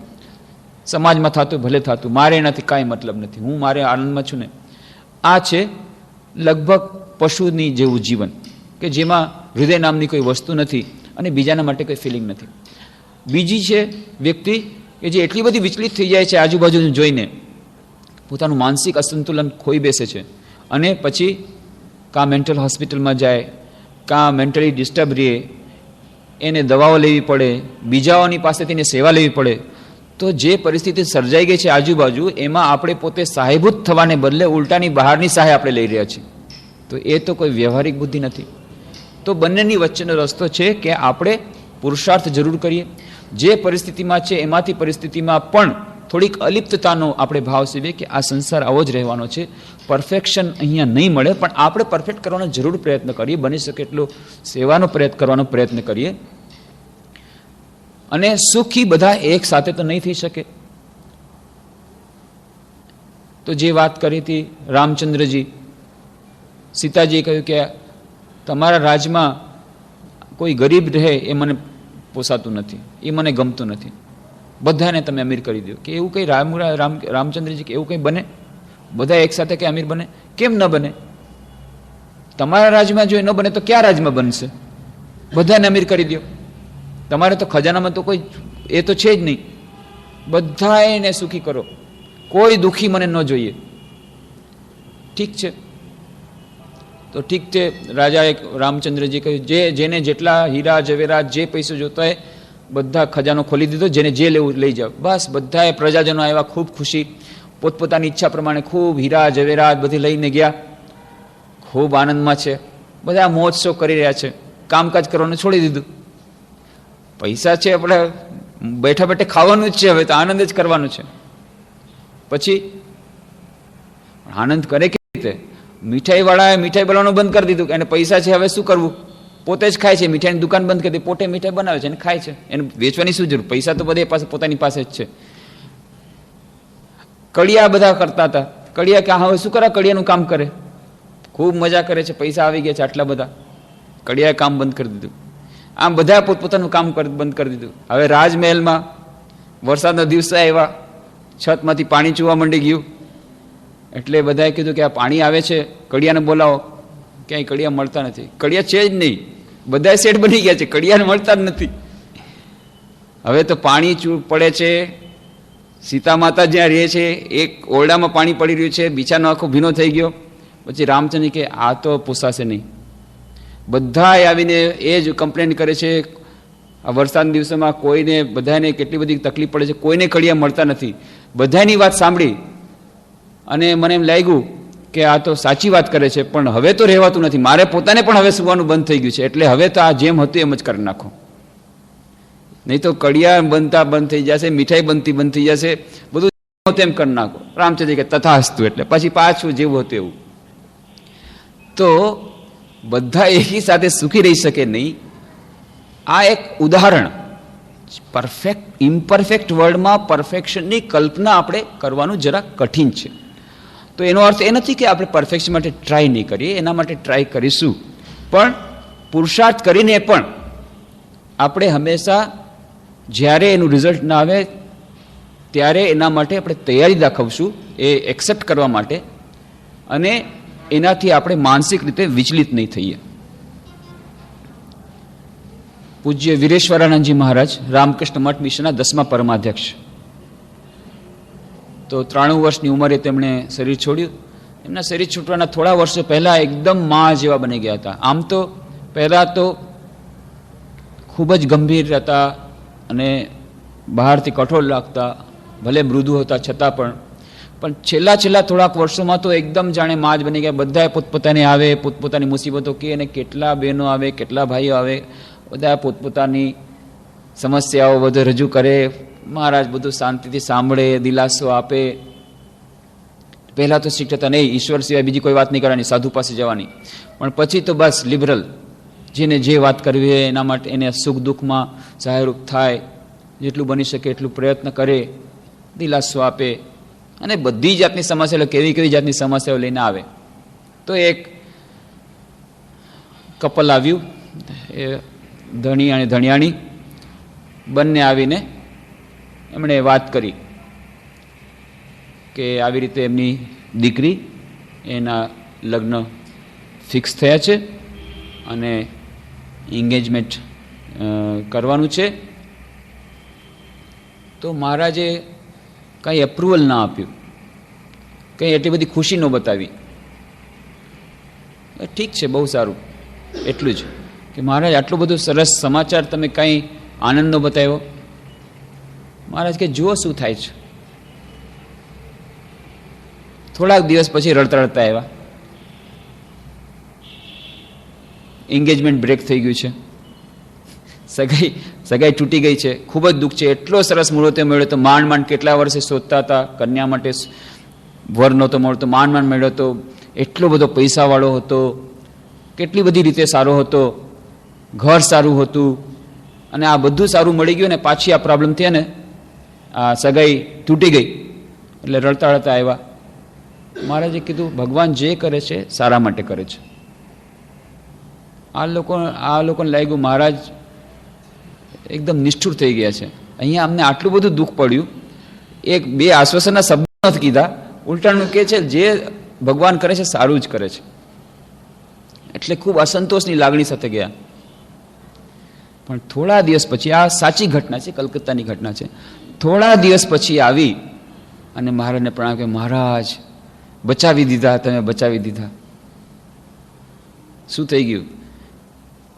[SPEAKER 1] સમાજમાં થતું ભલે થતું, મારે એનાથી કાંઈ મતલબ નથી, હું મારે આનંદમાં છું ને. આ છે લગભગ પશુની જેવું જીવન કે જેમાં હૃદય નામની કોઈ વસ્તુ નથી અને બીજાના માટે કોઈ ફિલિંગ નથી. બીજી છે વ્યક્તિ કે જે એટલી બધી વિચલિત થઈ જાય છે આજુબાજુનું જોઈને, પોતાનું માનસિક અસંતુલન ખોઈ બેસે છે અને પછી કાં મેન્ટલ હોસ્પિટલમાં જાય, કાં મેન્ટલી ડિસ્ટર્બ રહે, એને દવાઓ લેવી પડે, બીજાઓની પાસેથી એને સેવા લેવી પડે. તો જે પરિસ્થિતિ સર્જાઈ ગઈ છે આજુબાજુ, એમાં આપણે પોતે સહાયભૂત થવાને બદલે ઉલટાની બહારની સહાય આપણે લઈ રહ્યા છીએ. તો એ તો કોઈ વ્યવહારિક બુદ્ધિ નથી. તો બંનેની વચ્ચેનો રસ્તો છે કે આપણે પુરુષાર્થ જરૂર કરીએ, જે પરિસ્થિતિમાં છે એમાંથી પરિસ્થિતિમાં પણ થોડીક અલિપ્તતાનો આપણે ભાવ સેવીએ કે આ સંસાર આવો જ રહેવાનો છે, પરફેક્શન અહીંયા નહીં મળે, પણ આપણે પરફેક્ટ કરવાનો જરૂર પ્રયત્ન કરીએ, બની શકે એટલો સેવાનો પ્રયત્ન કરવાનો પ્રયત્ન કરીએ. અને સુખી બધા એક સાથે તો નહીં થઈ શકે. તો જે વાત કરી હતી રામચંદ્રજી, સીતાજીએ કહ્યું કે તમારા રાજમાં કોઈ ગરીબ રહે એ મને પોસાતું નથી, એ મને ગમતું નથી, બધાને તમે અમીર કરી દો. કે એવું કંઈ રામચંદ્રજી કે એવું કંઈ બને? બધા એક સાથે કંઈ અમીર બને? કેમ ન બને? તમારા રાજમાં જો ન બને તો ક્યાં રાજમાં બનશે? બધાને અમીર કરી દો. તમારે તો ખજાનામાં તો કોઈ એ તો છે જ નહીં, બધાને સુખી કરો, કોઈ દુઃખી મને ન જોઈએ. ઠીક છે, તો ઠીક છે. રાજાએ રામચંદ્રજી કહ્યું જેને જેટલા હીરા ઝવેરાત જે પૈસો જોતો હોય બધા ખજાનો ખોલી દીધો, જેને જે લેવું લઈ જાઓ. બસ બધાએ પ્રજાજનો આવ્યા, ખૂબ ખુશી, પોતપોતાની ઈચ્છા પ્રમાણે ખૂબ હીરા ઝવેરાત બધી લઈને ગયા, ખૂબ આનંદમાં છે, બધા મહોત્સવ કરી રહ્યા છે, કામકાજ કરવાનું છોડી દીધું. પૈસા છે, આપણે બેઠા બેઠા ખાવાનું જ છે, હવે તો આનંદ જ કરવાનું છે. પછી આનંદ કરે કેવી રીતે? મીઠાઈવાળાએ મીઠાઈ બનાવવાનું બંધ કરી દીધું, એને પૈસા છે, હવે શું કરવું? પોતે જ ખાય છે, મીઠાઈની દુકાન બંધ કરી દીધી, પોતે મીઠાઈ બનાવે છે અને ખાય છે, એને વેચવાની શું જરૂર? પૈસા તો બધે પાસે પોતાની પાસે જ છે. કડિયા બધા કરતા હતા, કડિયા કે હવે શું કરે? કડિયાનું કામ કરે, ખૂબ મજા કરે છે, પૈસા આવી ગયા છે આટલા બધા, કડિયાએ કામ બંધ કરી દીધું. આમ બધા પોતપોતાનું કામ બંધ કરી દીધું. હવે રાજમહેલમાં વરસાદના દિવસે આવ્યા, છતમાંથી પાણી ચૂવા માંડી ગયું, એટલે બધાએ કીધું કે આ પાણી આવે છે, કડિયાને બોલાવો. ક્યાંય કડિયા મળતા નથી, કડિયા છે જ નહીં, બધા સેટ બની ગયા છે, કડિયાને મળતા જ નથી. હવે તો પાણી પડે છે, સીતા માતા જ્યાં રહે છે એક ઓરડામાં પાણી પડી રહ્યું છે, બિછાનો આખો ભીનો થઈ ગયો. પછી રામચંદ્ર કે આ તો પોસાશે નહીં. બધા આવીને એ જ કમ્પ્લેન કરે છે, આ વરસાદના દિવસોમાં કોઈને બધાને કેટલી બધી તકલીફ પડે છે, કોઈને કડિયા મળતા નથી. બધાની વાત સાંભળી અને મને એમ લાગ્યું કે આ તો સાચી વાત કરે છે, પણ હવે તો રહેવાતું નથી, મારે પોતાને પણ હવે સુવાનું બંધ થઈ ગયું છે, એટલે હવે તો આ જેમ હતું એમ જ કરી નાખો, નહીં તો કડિયા બનતા બંધ થઈ જશે, મીઠાઈ બનતી બંધ થઈ જશે, બધું તેમ કરી નાખો. રામચંદ્ર કે તથાસ્તુ, એટલે પછી પાછું જેવું હતું એવું. તો બધા એકી સાથે સુખી રહી શકે નહીં. આ એક ઉદાહરણ. પરફેક્ટ ઇમ્પરફેક્ટ વર્લ્ડમાં પરફેક્શનની કલ્પના આપણે કરવાનું જરા કઠિન છે. તો એનો અર્થ એ નથી કે આપણે પરફેક્શન માટે ટ્રાય નહીં કરીએ, એના માટે ટ્રાય કરીશું, પણ પુરુષાર્થ કરીને પણ આપણે હંમેશા જ્યારે એનું રિઝલ્ટ ના આવે ત્યારે એના માટે આપણે તૈયારી દાખવશું, એ એક્સેપ્ટ કરવા માટે, અને એનાથી આપણે માનસિક રીતે વિચલિત નહીં થઈએ. પૂજ્ય વીરેશ્વરાનંદજી મહારાજ રામકૃષ્ણ મઠ મિશનના 10મા પરમાધ્યક્ષ. તો 93 વર્ષની ઉંમરે તેમણે શરીર છોડ્યું. એમના શરીર છૂટવાના થોડા વર્ષો પહેલા એકદમ મા જેવા બની ગયા હતા. આમ તો પહેલા તો ખૂબ જ ગંભીર હતા અને બહારથી કઠોર લાગતા, ભલે મૃદુ હતા છતાં પણ છેલ્લા થોડાક વર્ષોમાં તો એકદમ જાણે મા જ બની ગયા. બધા પોતપોતાની આવે, પોતપોતાની મુસીબતો કે, અને કેટલા બહેનો આવે, કેટલા ભાઈઓ આવે, બધા પોતપોતાની સમસ્યાઓ બધું રજૂ કરે. મહારાજ બધું શાંતિથી સાંભળે, દિલાસો આપે. પહેલાં તો સ્ટ્રિક્ટ હતા, નહીં, ઈશ્વર સિવાય બીજી કોઈ વાત નહીં કરવાની, સાધુ પાસે જવાની. પણ પછી તો બસ લિબરલ, જેને જે વાત કરવી હોય એના માટે એને સુખ દુઃખમાં સહાયરૂપ થાય, જેટલું બની શકે એટલું પ્રયત્ન કરે, દિલાસો આપે, અને બધી જાતની સમસ્યાઓ, કેવી જાતની સમસ્યાઓ લઈને આવે. તો એક કપલ આવ્યું, એ ધણી અને ધણિયાણી બંને આવીને એમણે વાત કરી કે આવી રીતે એમની દીકરી, એના લગ્ન ફિક્સ થયા છે અને એન્ગેજમેન્ટ કરવાનું છે. તો મહારાજે કંઈ એપ્રુવલ ના આપ્યું, કંઈ એટલી બધી ખુશી ન બતાવી. ઠીક છે, બહુ સારું, એટલું જ કે મહારાજ આટલું બધું સરસ સમાચાર તમે કંઈ આનંદ ન બતાવ્યો. મહારાજ કે જુઓ શું થાય છે. થોડાક દિવસ પછી રડતા રડતા આવ્યા, એન્ગેજમેન્ટ બ્રેક થઈ ગયું છે, સગાઈ તૂટી ગઈ છે, ખૂબ જ દુઃખ છે. એટલો સરસ મુહૂર્ત મળ્યો તો, માંડ કેટલા વર્ષે શોધતા હતા કન્યા માટે, વર નહોતો મળતો, માંડ મળ્યો તો, એટલો બધો પૈસાવાળો હતો, કેટલી બધી રીતે સારો હતો, ઘર સારું હતું, અને આ બધું સારું મળી ગયું, ને પાછી આ પ્રોબ્લેમ થયા ને, આ સગાઈ તૂટી ગઈ. એટલે રડતા રડતા આવ્યા. મહારાજે કીધું ભગવાન જે કરે છે સારા માટે કરે છે. આ લોકોને લાગ્યું મહારાજ એકદમ નિષ્ઠુર થઈ ગયા છે. અહીંયા અમને આટલું બધું દુઃખ પડ્યું, એક બે આશ્વાસનના શબ્દો નથી કીધા, ઉલટાનું કહે છે જે ભગવાન કરે છે સારું જ કરે છે. એટલે ખૂબ અસંતોષની લાગણી સાથે ગયા. પણ થોડા દિવસ પછી, આ સાચી ઘટના છે, કલકત્તાની ઘટના છે, થોડા દિવસ પછી આવી અને મહારાજને પ્રણામ કે મહારાજ બચાવી દીધા, તમે બચાવી દીધા. શું થઈ ગયું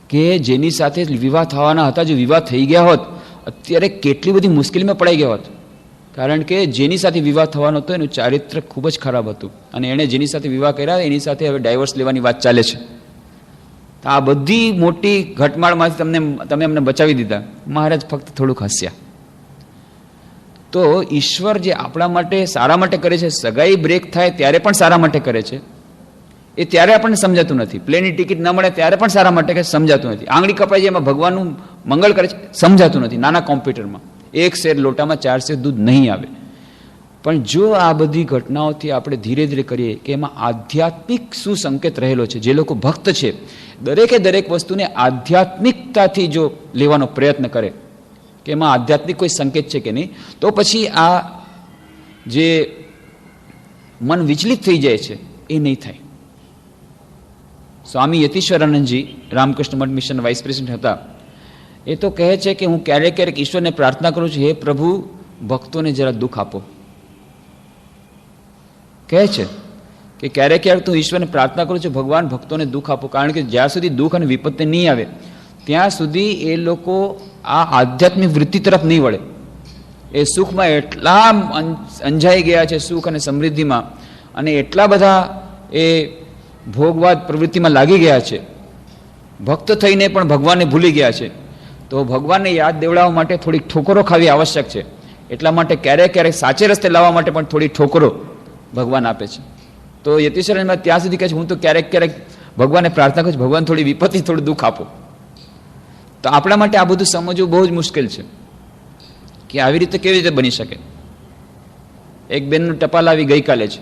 [SPEAKER 1] કે જેની સાથે વિવાહ થવાના હતા, જો વિવાહ થઈ ગયા હોત અત્યારે કેટલી બધી મુશ્કેલીમાં પડાઈ ગયા હોત. કારણ કે જેની સાથે વિવાહ થવાનો હતો એનું ચારિત્ર ખૂબ જ ખરાબ હતું, અને એણે જેની સાથે વિવાહ કર્યા એની સાથે હવે ડાયવોર્સ લેવાની વાત ચાલે છે. તો આ બધી મોટી ઘટમાળમાંથી તમે અમને બચાવી દીધા. મહારાજ ફક્ત થોડુંક હસ્યા. તો ઈશ્વર જે આપણા માટે સારા માટે કરે છે, સગાઈ બ્રેક થાય ત્યારે પણ સારા માટે કરે છે, એ ત્યારે આપણને સમજાતું નથી. પ્લેનની ટિકિટ ન મળે ત્યારે પણ સારા માટે કે સમજાતું નથી. આંગળી કપાઈ જાય એમાં ભગવાનનું મંગળ કરે છે, સમજાતું નથી. નાના કોમ્પ્યુટરમાં 1 શેર લોટામાં 4 શેર દૂધ નહીં આવે. પણ જો આ બધી ઘટનાઓથી આપણે ધીરે ધીરે કરીએ કે એમાં આધ્યાત્મિક શું સંકેત રહેલો છે, જે લોકો ભક્ત છે દરેક વસ્તુને આધ્યાત્મિકતાથી જો લેવાનો પ્રયત્ન કરે કે એમાં આધ્યાત્મિક કોઈ સંકેત છે કે નહીં, તો પછી આ જે મન વિચલિત થઈ જાય છે એ નહીં થાય. સ્વામી યતીશ્વરાનંદજી રામકૃષ્ણ મઠ મિશન વાઇસ પ્રેસિડેન્ટ હતા. એ તો કહે છે કે હું ક્યારેક ઈશ્વરને પ્રાર્થના કરું છું, હે પ્રભુ ભક્તોને જરા દુઃખ આપો. કહે છે કે ક્યારેક તું ઈશ્વરને પ્રાર્થના કરું છું, ભગવાન ભક્તોને દુઃખ આપો. કારણ કે જ્યાં સુધી દુઃખ અને વિપત્તિ નહીં આવે ત્યાં સુધી એ લોકો આ આધ્યાત્મિક વૃત્તિ તરફ નહીં વળે. એ સુખમાં એટલા અંજાઈ ગયા છે, સુખ અને સમૃદ્ધિમાં, અને એટલા બધા એ ભોગવાદ પ્રવૃત્તિમાં લાગી ગયા છે, ભક્ત થઈને પણ ભગવાનને ભૂલી ગયા છે, તો ભગવાનને યાદ દેવડાવવા માટે થોડીક ઠોકરો ખાવી આવશ્યક છે. એટલા માટે ક્યારેક ક્યારેક સાચે રસ્તે લાવવા માટે પણ થોડી ઠોકરો ભગવાન આપે છે. તો યતિશરણ ત્યાં સુધી કહે છે, હું તો ક્યારેક ક્યારેક ભગવાનને પ્રાર્થના કરું છું, ભગવાન થોડી વિપત્તિ, થોડું દુઃખ આપો. તો આપણા માટે આ બધું સમજવું બહુ જ મુશ્કેલ છે કે આવી રીતે કેવી રીતે બની શકે. એક બેનનું ટપાલ આવી ગઈકાલે છે,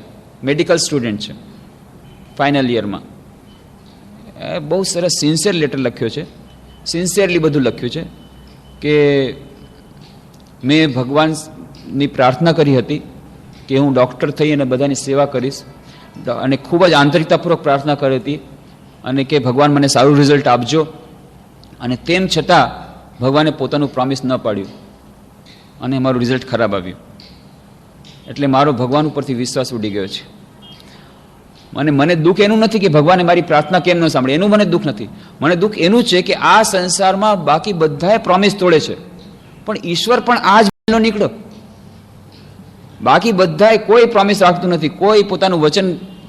[SPEAKER 1] મેડિકલ સ્ટુડન્ટ છે, ફાઇનલ યરમાં. બહુ સરસ સિન્સિયર લેટર લખ્યો છે, સિન્સિયરલી બધું લખ્યું છે કે મેં ભગવાનની પ્રાર્થના કરી હતી કે હું ડૉક્ટર થઈ અને બધાની સેવા કરીશ, અને ખૂબ જ આંતરિકતાપૂર્વક પ્રાર્થના કરી હતી, અને કે ભગવાન મને સારું રિઝલ્ટ આપજો. અને તેમ છતાં ભગવાને પોતાનું પ્રોમિસ ન પાડ્યું અને મારું રિઝલ્ટ ખરાબ આવ્યું. એટલે મારો ભગવાન ઉપરથી વિશ્વાસ ઉડી ગયો છે. અને મને દુઃખ એનું નથી કે ભગવાને મારી પ્રાર્થના કેમ ન સાંભળી, એનું મને દુઃખ નથી. મને દુઃખ એનું છે કે આ સંસારમાં બાકી બધાએ પ્રોમિસ તોડે છે, પણ ઈશ્વર પણ આ જ નીકળ્યો. બાકી બધાએ કોઈ પ્રોમિસ રાખતું નથી, કોઈ પોતાનું વચન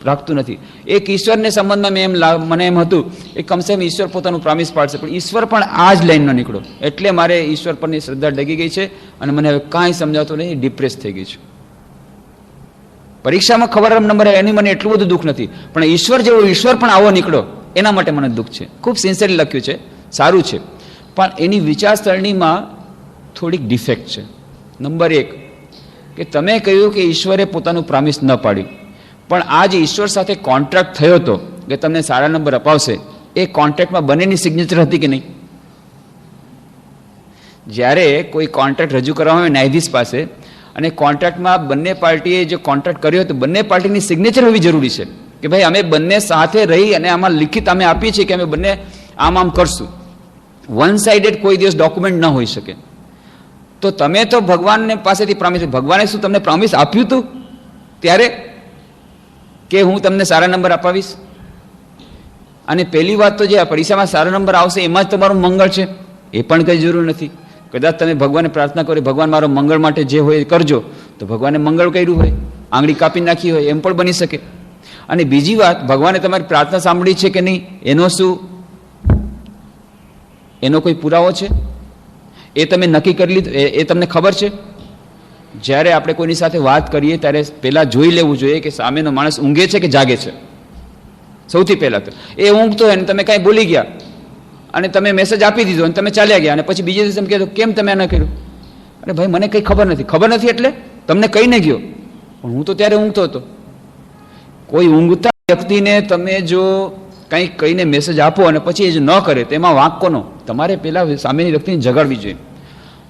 [SPEAKER 1] રાખતું નથી. એક ઈશ્વરને સંબંધમાં મને એમ હતું કે કમસે કમ ઈશ્વર પોતાનું પ્રોમિસ પાડશે, પણ ઈશ્વર પણ આ જ લાઈનનો નીકળ્યો. એટલે મારે ઈશ્વર પરની શ્રદ્ધા ડગી ગઈ છે અને મને હવે કાંઈ સમજાતું નહીં, ડિપ્રેસ થઈ ગઈ છે. પરીક્ષામાં ખબર નંબર એની મને એટલું બધું દુઃખ નથી, પણ ઈશ્વર જેવો ઈશ્વર પણ આવો નીકળ્યો એના માટે મને દુઃખ છે. ખૂબ સિન્સિયરલી લખ્યું છે, સારું છે, પણ એની વિચારસરણીમાં થોડીક ડિફેક્ટ છે. નંબર 1 કે તમે કહ્યું કે ઈશ્વરે પોતાનું પ્રોમિસ ન પાડ્યું, પણ આ જે ઈશ્વર સાથે કોન્ટ્રાક્ટ થયો હતો કે તમને સારા નંબર અપાવશે, એ કોન્ટ્રાક્ટમાં બંનેની સિગ્નેચર હતી કે નહીં? જ્યારે કોઈ કોન્ટ્રાક્ટ રજૂ કરવામાં આવે ન્યાયાધીશ પાસે, અને કોન્ટ્રાક્ટમાં બંને પાર્ટીએ જે કોન્ટ્રાક્ટ કર્યો હતો બંને પાર્ટીની સિગ્નેચર હોવી જરૂરી છે કે ભાઈ અમે બંને સાથે રહી અને આમાં લિખિત અમે આપીએ છીએ કે અમે બંને આમ કરશું. વન સાઇડેડ કોઈ દિવસ ડોક્યુમેન્ટ ન હોઈ શકે. તો તમે તો ભગવાનને પાસેથી પ્રોમિસ, ભગવાને શું તમને પ્રોમિસ આપ્યું હતું ત્યારે કે હું તમને સારા નંબર અપાવીશ? અને પહેલી વાત તો જે આ પરીક્ષામાં સારા નંબર આવશે એમાં જ તમારું મંગળ છે, એ પણ કંઈ જરૂર નથી. કદાચ તમે ભગવાનને પ્રાર્થના કરી, ભગવાન મારો મંગળ માટે જે હોય એ કરજો, તો ભગવાને મંગળ કર્યું હોય, આંગળી કાપી નાખી હોય, એમ પણ બની શકે. અને બીજી વાત, ભગવાને તમારી પ્રાર્થના સાંભળી છે કે નહીં એનો શું, એનો કોઈ પુરાવો છે? એ તમે નક્કી કરી લીધું, એ તમને ખબર છે? જ્યારે આપણે કોઈની સાથે વાત કરીએ ત્યારે પહેલાં જોઈ લેવું જોઈએ કે સામેનો માણસ ઊંઘે છે કે જાગે છે. સૌથી પહેલાં તો એ ઊંઘતો હોય ને તમે કાંઈ ભૂલી ગયા અને તમે મેસેજ આપી દીધો અને તમે ચાલ્યા ગયા, અને પછી બીજે દિવસે તમે કહેતો કેમ તમે આ ન કર્યું? અરે ભાઈ મને કંઈ ખબર નથી. ખબર નથી એટલે તમને કહીને ગયો, પણ હું તો ત્યારે ઊંઘતો હતો. કોઈ ઊંઘતા વ્યક્તિને તમે જો કંઈક કહીને મેસેજ આપો અને પછી એ જો ન કરે તો એમાં વાંક કોનો? તમારે પહેલાં સામેની વ્યક્તિને જગાડવી જોઈએ.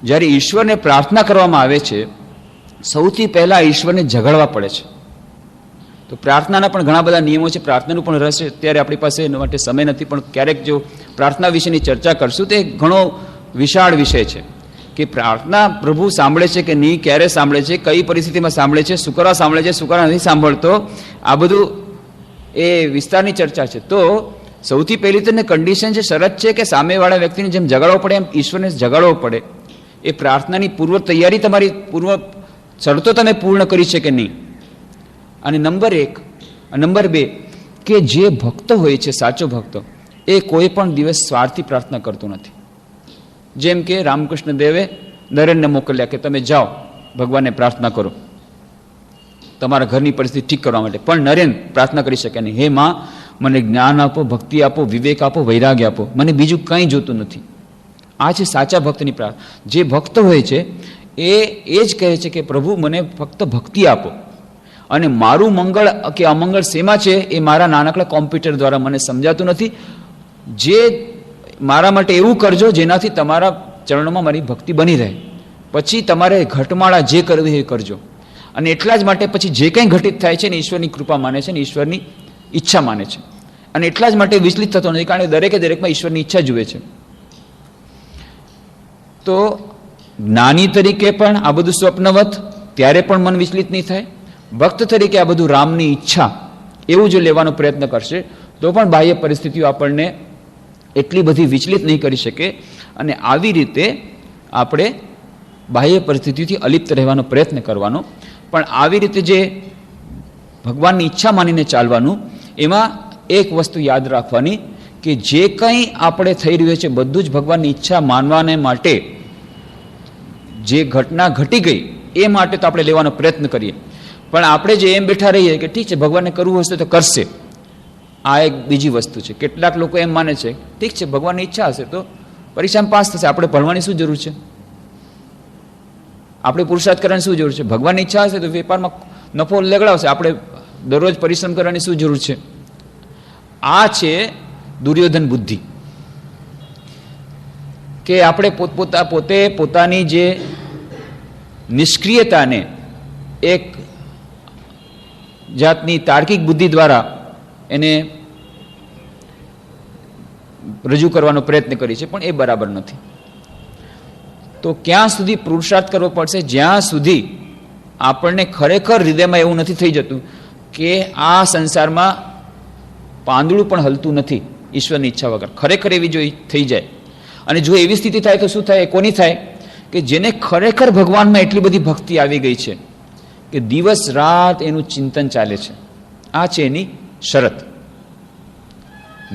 [SPEAKER 1] જ્યારે ઈશ્વરને પ્રાર્થના કરવામાં આવે છે, સૌથી પહેલાં ઈશ્વરને જગાડવા પડે છે. તો પ્રાર્થનાના પણ ઘણા બધા નિયમો છે, પ્રાર્થનાનું પણ રસ છે, અત્યારે આપણી પાસે એના માટે સમય નથી, પણ ક્યારેક જો પ્રાર્થના વિશેની ચર્ચા કરશું તો એ ઘણો વિશાળ વિષય છે કે પ્રાર્થના પ્રભુ સાંભળે છે કે નહીં, ક્યારે સાંભળે છે, કઈ પરિસ્થિતિમાં સાંભળે છે, શું કરવા સાંભળે છે, શું કરવા નથી સાંભળતો, આ બધું એ વિસ્તારની ચર્ચા છે. તો સૌથી પહેલી તો કન્ડિશન છે, શરત છે કે સામેવાળા વ્યક્તિને જેમ જગાડવો પડે એમ ઈશ્વરને જગાડવો પડે. એ પ્રાર્થનાની પૂર્વ તૈયારી તમારી શરતો તમે પૂર્ણ કરી છે કે નહીં. અને નંબર 2 કે જે ભક્ત હોય છે, સાચો ભક્ત, એ કોઈ પણ દિવસ સ્વાર્થી પ્રાર્થના કરતો નથી. જેમ કે રામકૃષ્ણ દેવે નરેનને મોકલ્યા કે તમે જાઓ ભગવાનને પ્રાર્થના કરો તમારા ઘરની પરિસ્થિતિ ઠીક કરવા માટે, પણ નરેન પ્રાર્થના કરી શકે નહીં, હે માં મને જ્ઞાન આપો, ભક્તિ આપો, વિવેક આપો, વૈરાગ્ય આપો, મને બીજું કંઈ જોતું નથી. આ છે સાચા ભક્તની પ્રાર્થના. જે ભક્ત હોય છે એ જ કહે છે કે પ્રભુ મને ફક્ત ભક્તિ આપો, અને મારું મંગળ કે અમંગળ શેમાં છે એ મારા નાનકડા કોમ્પ્યુટર દ્વારા મને સમજાતું નથી. જે મારા માટે એવું કરજો જેનાથી તમારા ચરણોમાં મારી ભક્તિ બની રહે. પછી તમારે ઘટમાળા જે કરવી એ કરજો. અને એટલા જ માટે પછી જે કંઈ ઘટિત થાય છે ને ઈશ્વરની કૃપા માને છે ને ઈશ્વરની ઈચ્છા માને છે, અને એટલા જ માટે વિચલિત થતો નથી, કારણ કે દરેકમાં ઈશ્વરની ઈચ્છા જુએ છે. તો જ્ઞાની તરીકે પણ આ બધું સ્વપ્નવત, ત્યારે પણ મન વિચલિત નહીં થાય. ભક્ત તરીકે આ બધું રામની ઈચ્છા એવું જો લેવાનો પ્રયત્ન કરશે તો પણ બાહ્ય પરિસ્થિતિઓ આપણને એટલી બધી વિચલિત નહીં કરી શકે. અને આવી રીતે આપણે બાહ્ય પરિસ્થિતિથી અલિપ્ત રહેવાનો પ્રયત્ન કરવાનો, પણ આવી રીતે જે ભગવાનની ઈચ્છા માનીને ચાલવાનું, એમાં એક વસ્તુ યાદ રાખવાની કે જે કંઈ આપણે થઈ રહ્યું છે બધું જ ભગવાનની ઈચ્છા માનવાને માટે જે ઘટના ઘટી ગઈ એ માટે તો આપણે લેવાનો પ્રયત્ન કરીએ, પણ આપણે જે એમ બેઠા રહીએ કે ઠીક છે ભગવાનને કરવું હશે તો કરશે, આ એક બીજી વસ્તુ છે. કેટલાક લોકો એમ માને છે ઠીક છે ભગવાનની ઈચ્છા હશે તો પરીક્ષામાં પાસ થશે, આપણે ભણવાની શું જરૂર છે, આપણે પુરુષાર્થ કરવાની શું જરૂર છે, ભગવાનની ઈચ્છા હશે તો વેપારમાં નફો લગાડશે, આપણે દરરોજ પરિશ્રમ કરવાની શું જરૂર છે. આ છે દુર્યોધન બુદ્ધિ કે આપણે પોતે પોતાની જે નિષ્ક્રિયતાને એક જાતની તાર્કિક બુદ્ધિ દ્વારા એને રજૂ કરવાનો પ્રયત્ન કરી છે, પણ એ બરાબર નથી. તો ક્યાં સુધી પુરુષાર્થ કરવો પડશે, જ્યાં સુધી આપણને ખરેખર હૃદયમાં એવું નથી થઈ જતું કે આ સંસારમાં પાંદડું પણ હલતું નથી ઈશ્વરની ઈચ્છા વગર. ખરેખર એવી જો થઈ જાય, અને જો એવી સ્થિતિ થાય તો શું થાય, કોની થાય, કે જેને ખરેખર ભગવાનમાં એટલી બધી ભક્તિ આવી ગઈ છે કે દિવસ રાત એનું ચિંતન ચાલે છે. આ છે એની શરત.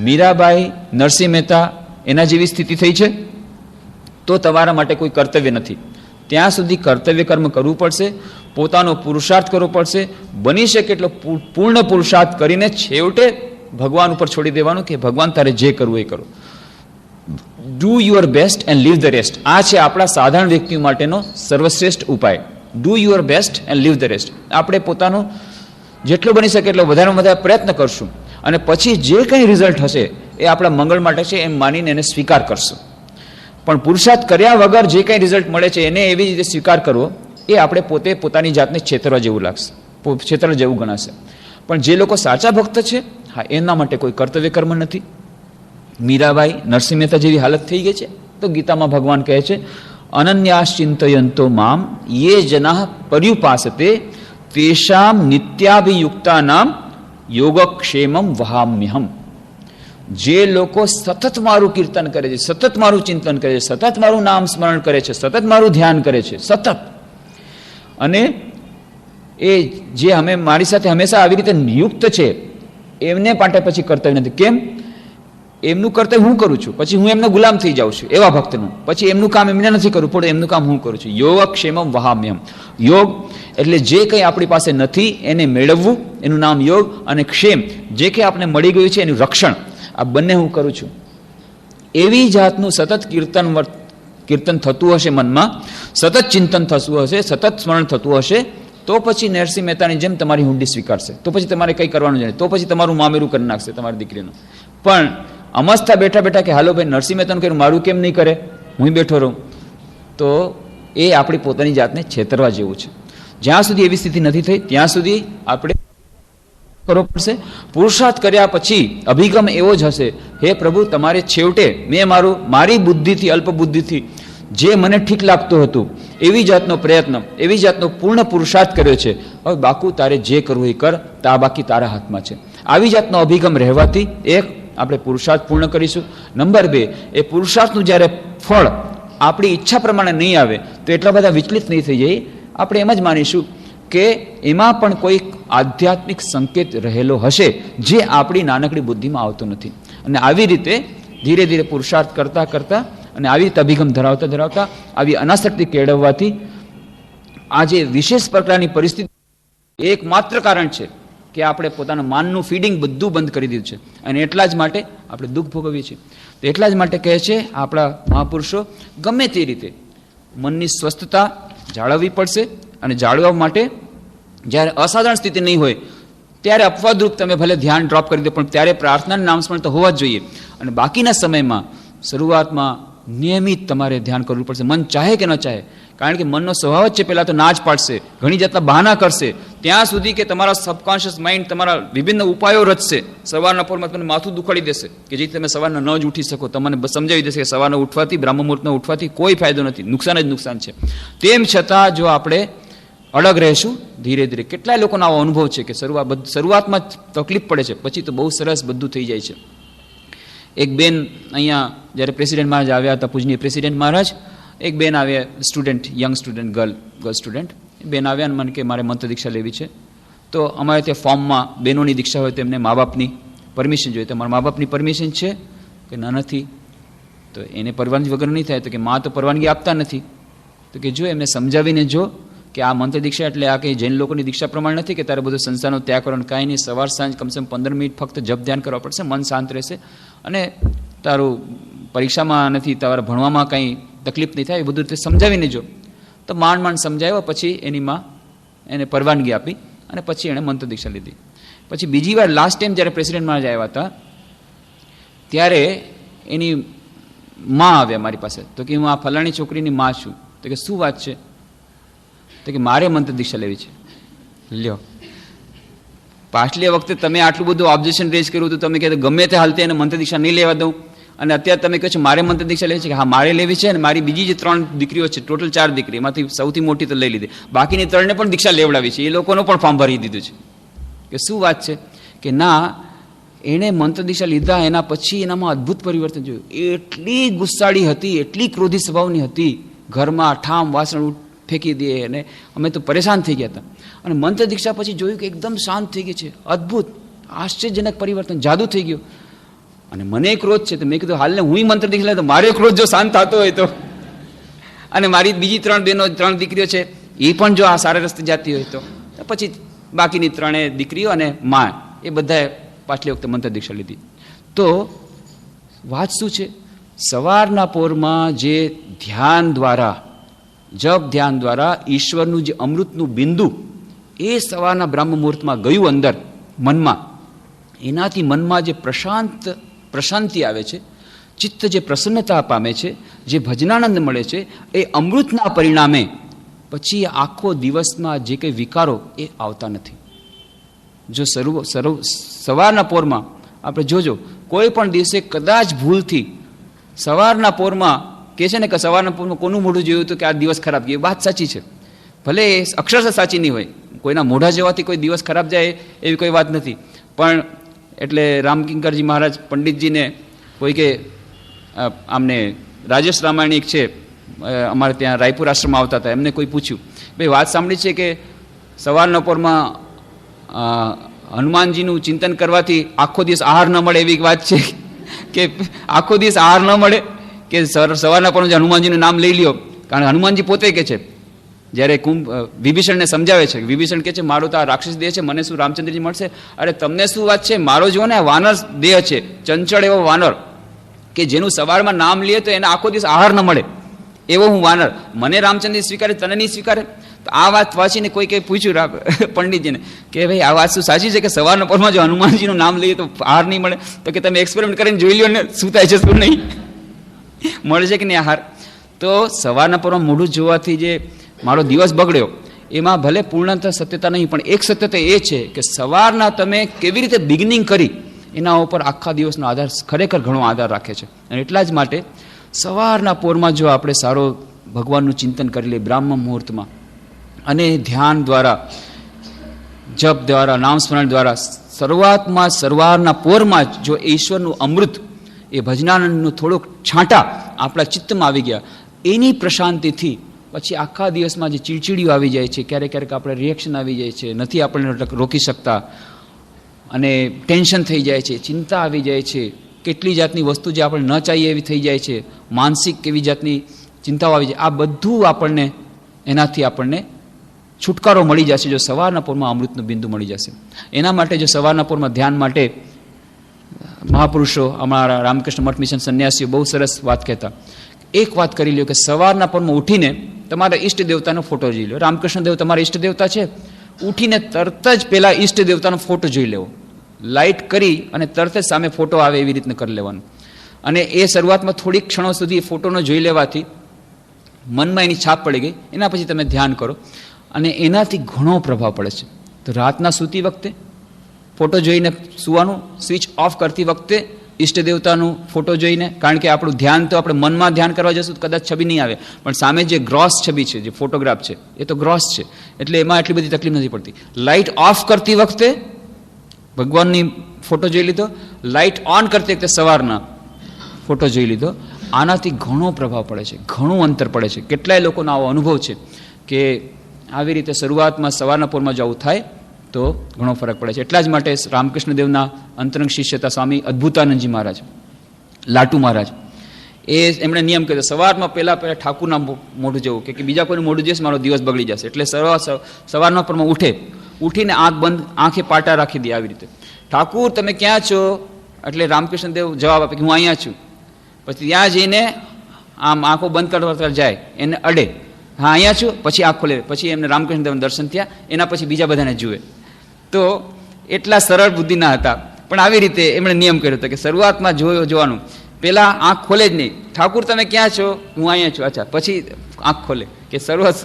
[SPEAKER 1] મીરાબાઈ, નરસિંહ મહેતા એના જેવી સ્થિતિ થઈ છે તો તમારા માટે કોઈ કર્તવ્ય નથી. ત્યાં સુધી કર્તવ્ય કર્મ કરવું પડશે, પોતાનો પુરુષાર્થ કરવો પડશે, બની શકે એટલો પૂર્ણ પુરુષાર્થ કરીને છેવટે ભગવાન ઉપર છોડી દેવાનું કે ભગવાન તારે જે કરવું એ કરો. Do your best and leave the rest. આ છે આપણા સાધારણ વ્યક્તિઓ માટેનો સર્વશ્રેષ્ઠ ઉપાય. Do your best and leave the rest. આપણે પોતાનું જેટલો બની શકે એટલો વધારેમાં વધારે પ્રયત્ન કરશું, અને પછી જે કંઈ રિઝલ્ટ હશે એ આપણા મંગળ માટે છે એમ માનીને એને સ્વીકાર કરશું. પણ પુરુષાર્થ કર્યા વગર જે કંઈ રિઝલ્ટ મળે છે એને એવી રીતે સ્વીકાર કરવો એ આપણે પોતે પોતાની જાતને છેતરવા જેવું લાગશે, છેતરવા જેવું ગણાશે. પણ જે લોકો સાચા ભક્ત છે, હા, એના માટે કોઈ કર્તવ્ય કર્મ નથી. મીરાબાઈ, નરસિંહ મહેતા જેવી હાલત થઈ ગઈ છે તો ગીતામાં ભગવાન કહે છે અનન્યાશ્ચિંતયંતો મામ યે જનાઃ પર્યુપાસતે તેષામ નિત્યાભિયુક્તાનામ યોગક્ષેમમ વહામ્યહમ. જે લોકો સતત મારું કીર્તન કરે છે, સતત મારું ચિંતન કરે છે, સતત મારું નામ સ્મરણ કરે છે, સતત મારું ધ્યાન કરે છે, સતત, અને એ જે મારી સાથે હંમેશા આવી રીતે નિયુક્ત છે એમને માટે પછી કર્તવ્ય નથી. કેમ? એમનું કર્તવ્ય હું કરું છું, પછી હું એમનો ગુલામ થઈ જાઉં છું, એવા ભક્તનું. પછી એમનું કામ એમને નથી કરવું પડે, એમનું કામ હું કરું છું. યોગક્ષેમમ વહામ્યહમ. યોગ એટલે જે કંઈ આપણી પાસે નથી એને મેળવવું, એનું નામ યોગ, અને ક્ષેમ જે કંઈ આપણે મળી ગયું છે એનું રક્ષણ, આ બંને હું કરું છું. એવી જાતનું સતત કીર્તન થતું હશે મનમાં, સતત ચિંતન થતું હશે, સતત સ્મરણ થતું હશે, તો પછી નરસિંહ મહેતાની જેમ તમારી હુંડી સ્વીકારશે. તો પછી તમારે કંઈ કરવાનું નથી, તો પછી તમારું મામેરું કરી નાખશે તમારી દીકરીનું. પણ અમસ્તા બેઠા બેઠા કે હાલો ભાઈ નરસિંહ મહેતાનું કર્યું, મારું કેમ નહીં કરે, હું બેઠો રહું, તો એ આપણી પોતાની જાતને છેતરવા જેવું છે. જ્યાં સુધી એવી સ્થિતિ નથી થઈ ત્યાં સુધી આપણે કરવો પડશે. પુરુષાર્થ કર્યા પછી અભિગમ એવો જ હશે, હે પ્રભુ તમારે છેવટે મેં મારી બુદ્ધિથી, અલ્પ બુદ્ધિથી જે મને ઠીક લાગતું હતું એવી જાતનો પ્રયત્ન, એવી જાતનો પૂર્ણ પુરુષાર્થ કર્યો છે, હવે બાકુ તારે જે કરવું એ કર, બાકી તારા હાથમાં છે. આવી જાતનો અભિગમ રહેવાથી એક આપણે પુરુષાર્થ પૂર્ણ કરીશું. નંબર 2, એ પુરુષાર્થનું જ્યારે ફળ આપણી ઈચ્છા પ્રમાણે નહીં આવે તો એટલા બધા વિચલિત નહીં થઈ જાય. આપણે એમ જ માનીશું કે એમાં પણ કોઈ આધ્યાત્મિક સંકેત રહેલો હશે જે આપણી નાનકડી બુદ્ધિમાં આવતો નથી. અને આવી રીતે ધીરે ધીરે પુરુષાર્થ કરતા કરતા અને આવી રીતે અભિગમ ધરાવતા ધરાવતા આવી અનાસક્તિ કેળવવાથી આ જે વિશેષ પ્રકારની પરિસ્થિતિ એકમાત્ર કારણ છે કે આપણે પોતાના માનનું ફીડિંગ બધું બંધ કરી દીધું છે, અને એટલા જ માટે આપણે દુઃખ ભોગવીએ છીએ. તો એટલા જ માટે કહે છે આપણા મહાપુરુષો, ગમે તે રીતે મનની સ્વસ્થતા જાળવવી પડશે, અને જાળવવા માટે જ્યારે અસાધારણ સ્થિતિ નહીં હોય ત્યારે અપવાદરૂપ તમે ભલે ધ્યાન ડ્રોપ કરી દો, પણ ત્યારે પ્રાર્થનાનું નામ સ્મરણ તો હોવા જ જોઈએ. અને બાકીના સમયમાં શરૂઆતમાં નિયમિત તમારે ધ્યાન કરવું પડશે, મન ચાહે કે ન ચાહે. કારણ કે મનનો સ્વભાવ જ છે પહેલાં તો ના જ પાડશે, ઘણી જાતના બહાના કરશે, ત્યાં સુધી કે તમારા સબકોન્શિયસ માઇન્ડ તમારા વિભિન્ન ઉપાયો રચશે. સવારના પોરમાં તમને માથું દુખાડી દેશે કે જેથી તમે સવારના ન જ ઉઠી શકો, તમને સમજાવી દેશે કે સવારના ઉઠવાથી, બ્રાહ્મ મુહૂર્તના ઉઠવાથી કોઈ ફાયદો નથી, નુકસાન જ નુકસાન છે. તેમ છતાં જો આપણે અડગ રહેશું ધીરે ધીરે, કેટલાય લોકોનો આવો અનુભવ છે કે શરૂઆતમાં તકલીફ પડે છે, પછી તો બહુ સરસ બધું થઈ જાય છે. એક બેન અહીંયા જ્યારે પ્રેસિડેન્ટ મહારાજ આવ્યા હતા, પૂજનીય પ્રેસિડેન્ટ મહારાજ, એક બેન આવ્યા, student, young student, girl student, બેન આવ્યા અને મને કે મારે મંત્ર દીક્ષા લેવી છે. તો અમારે ત્યાં ફોર્મમાં બહેનોની દીક્ષા હોય તો એમને મા બાપની પરમિશન જોઈએ. તમારા મા બાપની પરમિશન છે કે ના નથી? તો એને પરવાનગી વગર નહીં થાય. તો કે મા તો પરવાનગી આપતા નથી. તો કે જો એમને સમજાવીને જો કે આ મંત્ર દીક્ષા એટલે આ કંઈ જૈન લોકોની દીક્ષા પ્રમાણે નથી કે તારે બધું સંસ્થાનો ત્યાગ કરવાનો, કાંઈ નહીં, સવાર સાંજ કમસે કમ 15 મિનિટ ફક્ત જપ ધ્યાન કરવા પડશે, મન શાંત રહેશે અને તારું પરીક્ષામાં નથી, તારા ભણવામાં કાંઈ તકલીફ નહીં થાય, એ બધું રીતે સમજાવીને જો. તો માંડ સમજાવ્યો. પછી એની માં એને પરવાનગી આપી અને પછી એણે મંત્ર દીક્ષા લીધી. પછી બીજી વાર લાસ્ટ ટાઈમ જ્યારે પ્રેસિડેન્ટ મહારાજ આવ્યા હતા ત્યારે એની માં આવ્યા મારી પાસે. તો કે હું આ ફલાણી છોકરીની માં છું. તો કે શું વાત છે? તો કે મારે મંત્ર દીક્ષા લેવી છે. લ્યો, પાછલી વખતે તમે આટલું બધું ઓબ્જેક્શન રેઝ કર્યું હતું, તમે કહેતા ગમે તે હાલતે એને મંત્ર દીક્ષા નહીં લેવા દઉં, અને અત્યારે તમે કહો છો મારે મંત્ર દીક્ષા લેવી છે. કે હા મારે લેવી છે, અને મારી બીજી જે 3 દીકરીઓ છે, ટોટલ 4 દીકરી, એમાંથી સૌથી મોટી તો લઈ લીધી, બાકીની 3ને પણ દીક્ષા લેવડાવી છે, એ લોકોનો પણ ફોર્મ ભરી દીધું છે. કે શું વાત છે? કે ના, એણે મંત્ર દીક્ષા લીધા એના પછી એનામાં અદ્ભુત પરિવર્તન જોયું. એટલી ગુસ્સાળી હતી, એટલી ક્રોધી સ્વભાવની હતી, ઘરમાં ઠામ વાસણ ફેંકી દે, અને અમે તો પરેશાન થઈ ગયા હતા. અને મંત્ર દીક્ષા પછી જોયું કે એકદમ શાંત થઈ ગઈ છે. અદ્ભુત, આશ્ચર્યજનક પરિવર્તન, જાદુ થઈ ગયું. અને મને ક્રોધ છે, તો મેં કીધું હાલને હું મંત્ર દીક્ષા તો મારે ક્રોધ જો શાંત થતો હોય તો, અને મારી બીજી 3 બહેનો 3 દીકરીઓ છે એ પણ જો આ સારા રસ્તે જતી હોય તો પછી બાકીની 3 દીકરીઓ અને માં એ બધાએ પાછલી વખતે મંત્ર દીક્ષા લીધી. તો વાત શું છે? સવારના પોરમાં જે ધ્યાન દ્વારા, જપ ધ્યાન દ્વારા ઈશ્વરનું જે અમૃતનું બિંદુ એ સવારના બ્રહ્મ મુહૂર્તમાં ગયું અંદર મનમાં, એનાથી મનમાં જે પ્રશાંતિ આવે છે, ચિત્ત જે પ્રસન્નતા પામે છે, જે ભજનાનંદ મળે છે, એ અમૃતના પરિણામે પછી આખો દિવસમાં જે કંઈ વિકારો એ આવતા નથી. જો સવારના પોરમાં આપણે જોજો, કોઈ પણ દિવસે કદાચ ભૂલથી સવારના પોરમાં કહે છે ને કે સવારના પોરમાં કોનું મોઢું જોયું હતું કે આ દિવસ ખરાબ ગયો, વાત સાચી છે, ભલે એ અક્ષરશઃ સાચી નહીં હોય, કોઈના મોઢા જવાથી કોઈ દિવસ ખરાબ જાય એવી કોઈ વાત નથી. પણ એટલે રામકિંકરજી મહારાજ પંડિતજીને કોઈ કે આમને રાજેશ રામાયણિક છે અમારે ત્યાં રાયપુર આશ્રમમાં આવતા હતા, એમને કોઈ પૂછ્યું, ભાઈ વાત સાંભળી છે કે સવારના પોરમાં હનુમાનજીનું ચિંતન કરવાથી આખો દિવસ આહાર ન મળે, એવી વાત છે કે આખો દિવસ આહાર ન મળે, કે સવારના પોરમાં હનુમાનજીનું નામ લઈ લ્યો. કારણ કે હનુમાનજી પોતે કે છે, જ્યારે વિભીષણને સમજાવે છે, વિભીષણ કહે છે મારો તો આ રાક્ષસ દેહ છે, મને શું રામચંદ્રજી મળશે? અરે તમને શું વાત છે, મારો જો ને વાનર દેહ છે, ચંચળ એવો વાનર કે જેનું સવારમાં નામ લે તો એને આખો દિવસ આહાર ન મળે, એવો હું વાનર, મને રામચંદ્રજી સ્વીકારે, તને નહીં સ્વીકારે? તો આ વાત વાંચીને કોઈ કંઈ પૂછ્યું પંડિતજીને કે ભાઈ આ વાત શું સાચી છે કે સવારના પોરમાં જો હનુમાનજીનું નામ લઈએ તો આહાર નહીં મળે? તો કે તમે એક્સપેરિમેન્ટ કરીને જોઈ લો ને શું થાય છે, શું નહીં મળે છે કે નહીં આહાર. તો સવારના પોરમાં મોઢું જોવાથી જે મારો દિવસ બગડ્યો, એમાં ભલે પૂર્ણતઃ સત્યતા નહીં, પણ એક સત્યતા એ છે કે સવારના તમે કેવી રીતે બિગનિંગ કરી એના ઉપર આખા દિવસનો આધાર ખરેખર ઘણો આધાર રાખે છે. અને એટલા જ માટે સવારના પોરમાં જો આપણે સારો ભગવાનનું ચિંતન કરી લઈએ બ્રાહ્મ મુહૂર્તમાં, અને ધ્યાન દ્વારા, જપ દ્વારા, નામ સ્મરણ દ્વારા શરૂઆતમાં સવારના પોરમાં જ જો ઈશ્વરનું અમૃત, એ ભજનાનંદનું થોડોક છાંટા આપણા ચિત્તમાં આવી ગયા, એની પ્રશાંતિથી પછી આખા દિવસમાં જે ચીડચીડીઓ આવી જાય છે, ક્યારેક ક્યારેક આપણે રિએક્શન આવી જાય છે, નથી આપણે રોકી શકતા, અને ટેન્શન થઈ જાય છે, ચિંતા આવી જાય છે, કેટલી જાતની વસ્તુ જે આપણે ન ચાહીએ એવી થઈ જાય છે, માનસિક કેવી જાતની ચિંતાઓ આવી જાય, આ બધું આપણને એનાથી આપણને છુટકારો મળી જશે જો સવારના પોરમાં અમૃતનું બિંદુ મળી જશે. એના માટે જો સવારના પોરમાં ધ્યાન માટે મહાપુરુષો, અમારા રામકૃષ્ણ મઠ મિશન સંન્યાસીઓ બહુ સરસ વાત કહેતા. એક વાત કરી લ્યો કે સવારના પોરમાં ઉઠીને તમારા ઈષ્ટ દેવતાનો ફોટો જોઈ લો. રામકૃષ્ણ દેવ તમારા ઈષ્ટ દેવતા છે, ઉઠીને તરત જ પેલા ઈષ્ટ દેવતાનો ફોટો જોઈ લેવો, લાઇટ કરી અને તરત જ સામે ફોટો આવે એવી રીતને કરી લેવાનું. અને એ શરૂઆતમાં થોડીક ક્ષણો સુધી ફોટોનો જોઈ લેવાથી મનમાં એની છાપ પડી ગઈ. એના પછી તમે ધ્યાન કરો અને એનાથી ઘણો પ્રભાવ પડે છે. તો રાતના સૂતી વખતે ફોટો જોઈને સૂવાનું, સ્વિચ ઓફ કરતી વખતે ઈષ્ટ દેવતાનું ફોટો જોઈને, કારણ કે આપણું ધ્યાન તો આપણે મનમાં ધ્યાન કરવા જશું તો કદાચ છબી નહીં આવે, પણ સામે જે ગ્રોસ છબી છે, જે ફોટોગ્રાફ છે, એ તો ગ્રોસ છે, એટલે એમાં એટલી બધી તકલીફ નથી પડતી. લાઇટ ઓફ કરતી વખતે ભગવાનની ફોટો જોઈ લીધો, લાઇટ ઓન કરતી વખતે સવારના ફોટો જોઈ લીધો. આનાથી ઘણો પ્રભાવ પડે છે, ઘણું અંતર પડે છે. કેટલાય લોકોનો આવો અનુભવ છે કે આવી રીતે શરૂઆતમાં સવારના પોરમાં જવું થાય તો ઘણો ફરક પડે છે. એટલા જ માટે રામકૃષ્ણદેવના અંતરંગ શિષ્ય હતા સ્વામી અદ્ભુતાનંદજી મહારાજ, લાટુ મહારાજ, એમણે નિયમ કર્યો સવારમાં પહેલા ઠાકુરના મોઢું જવું કે બીજા કોઈનું મોઢું જશે મારો દિવસ બગડી જશે. એટલે સવારના પરમાં ઉઠીને આંખ બંધ, આંખે પાટા રાખી દે આવી રીતે. ઠાકુર તમે ક્યાં છો? એટલે રામકૃષ્ણદેવ જવાબ આપે કે હું અહીંયા છું. પછી ત્યાં જઈને આમ આંખો બંધ કરવા જાય, એને અડે, હા અહીંયા છું, પછી આંખ ખોલે, પછી એમને રામકૃષ્ણદેવના દર્શન થયા. એના પછી બીજા બધાને જુએ. તો એટલા સરળ બુદ્ધિના હતા, પણ આવી રીતે એમણે નિયમ કર્યો હતો કે શરૂઆતમાં જોવાનું, પહેલા આંખ ખોલે જ નહીં. ઠાકુર તમે ક્યાં છો? હું અહીંયા છું. અચ્છા, પછી આંખ ખોલે કે શરૂઆત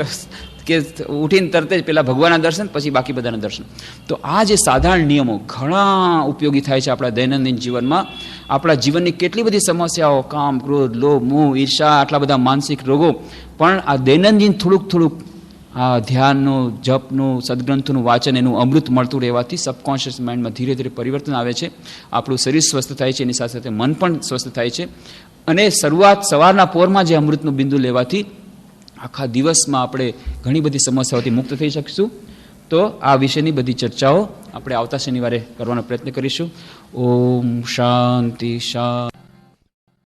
[SPEAKER 1] કે ઉઠીને તરત જ પહેલાં ભગવાનના દર્શન, પછી બાકી બધાના દર્શન. તો આ જે સાધારણ નિયમો ઘણા ઉપયોગી થાય છે આપણા દૈનંદિન જીવનમાં. આપણા જીવનની કેટલી બધી સમસ્યાઓ, કામ, ક્રોધ, લોભ, મોહ, ઈર્ષા, આટલા બધા માનસિક રોગો, પણ આ દૈનંદિન થોડુંક આ ધ્યાનનું, જપનું, સદગ્રંથોનું વાંચન, એનું અમૃત મળતું રહેવાથી સબકોન્શિયસ માઇન્ડમાં ધીરે ધીરે પરિવર્તન આવે છે. આપણું શરીર સ્વસ્થ થાય છે, એની સાથે સાથે મન પણ સ્વસ્થ થાય છે. અને શરૂઆત સવારના પોરમાં જે અમૃતનું બિંદુ લેવાથી આખા દિવસમાં આપણે ઘણી બધી સમસ્યાઓથી મુક્ત થઈ શકીશું. તો આ વિશેની બધી ચર્ચાઓ આપણે આવતા શનિવારે કરવાનો પ્રયત્ન કરીશું. ઓમ શાંતિ શાંતિ.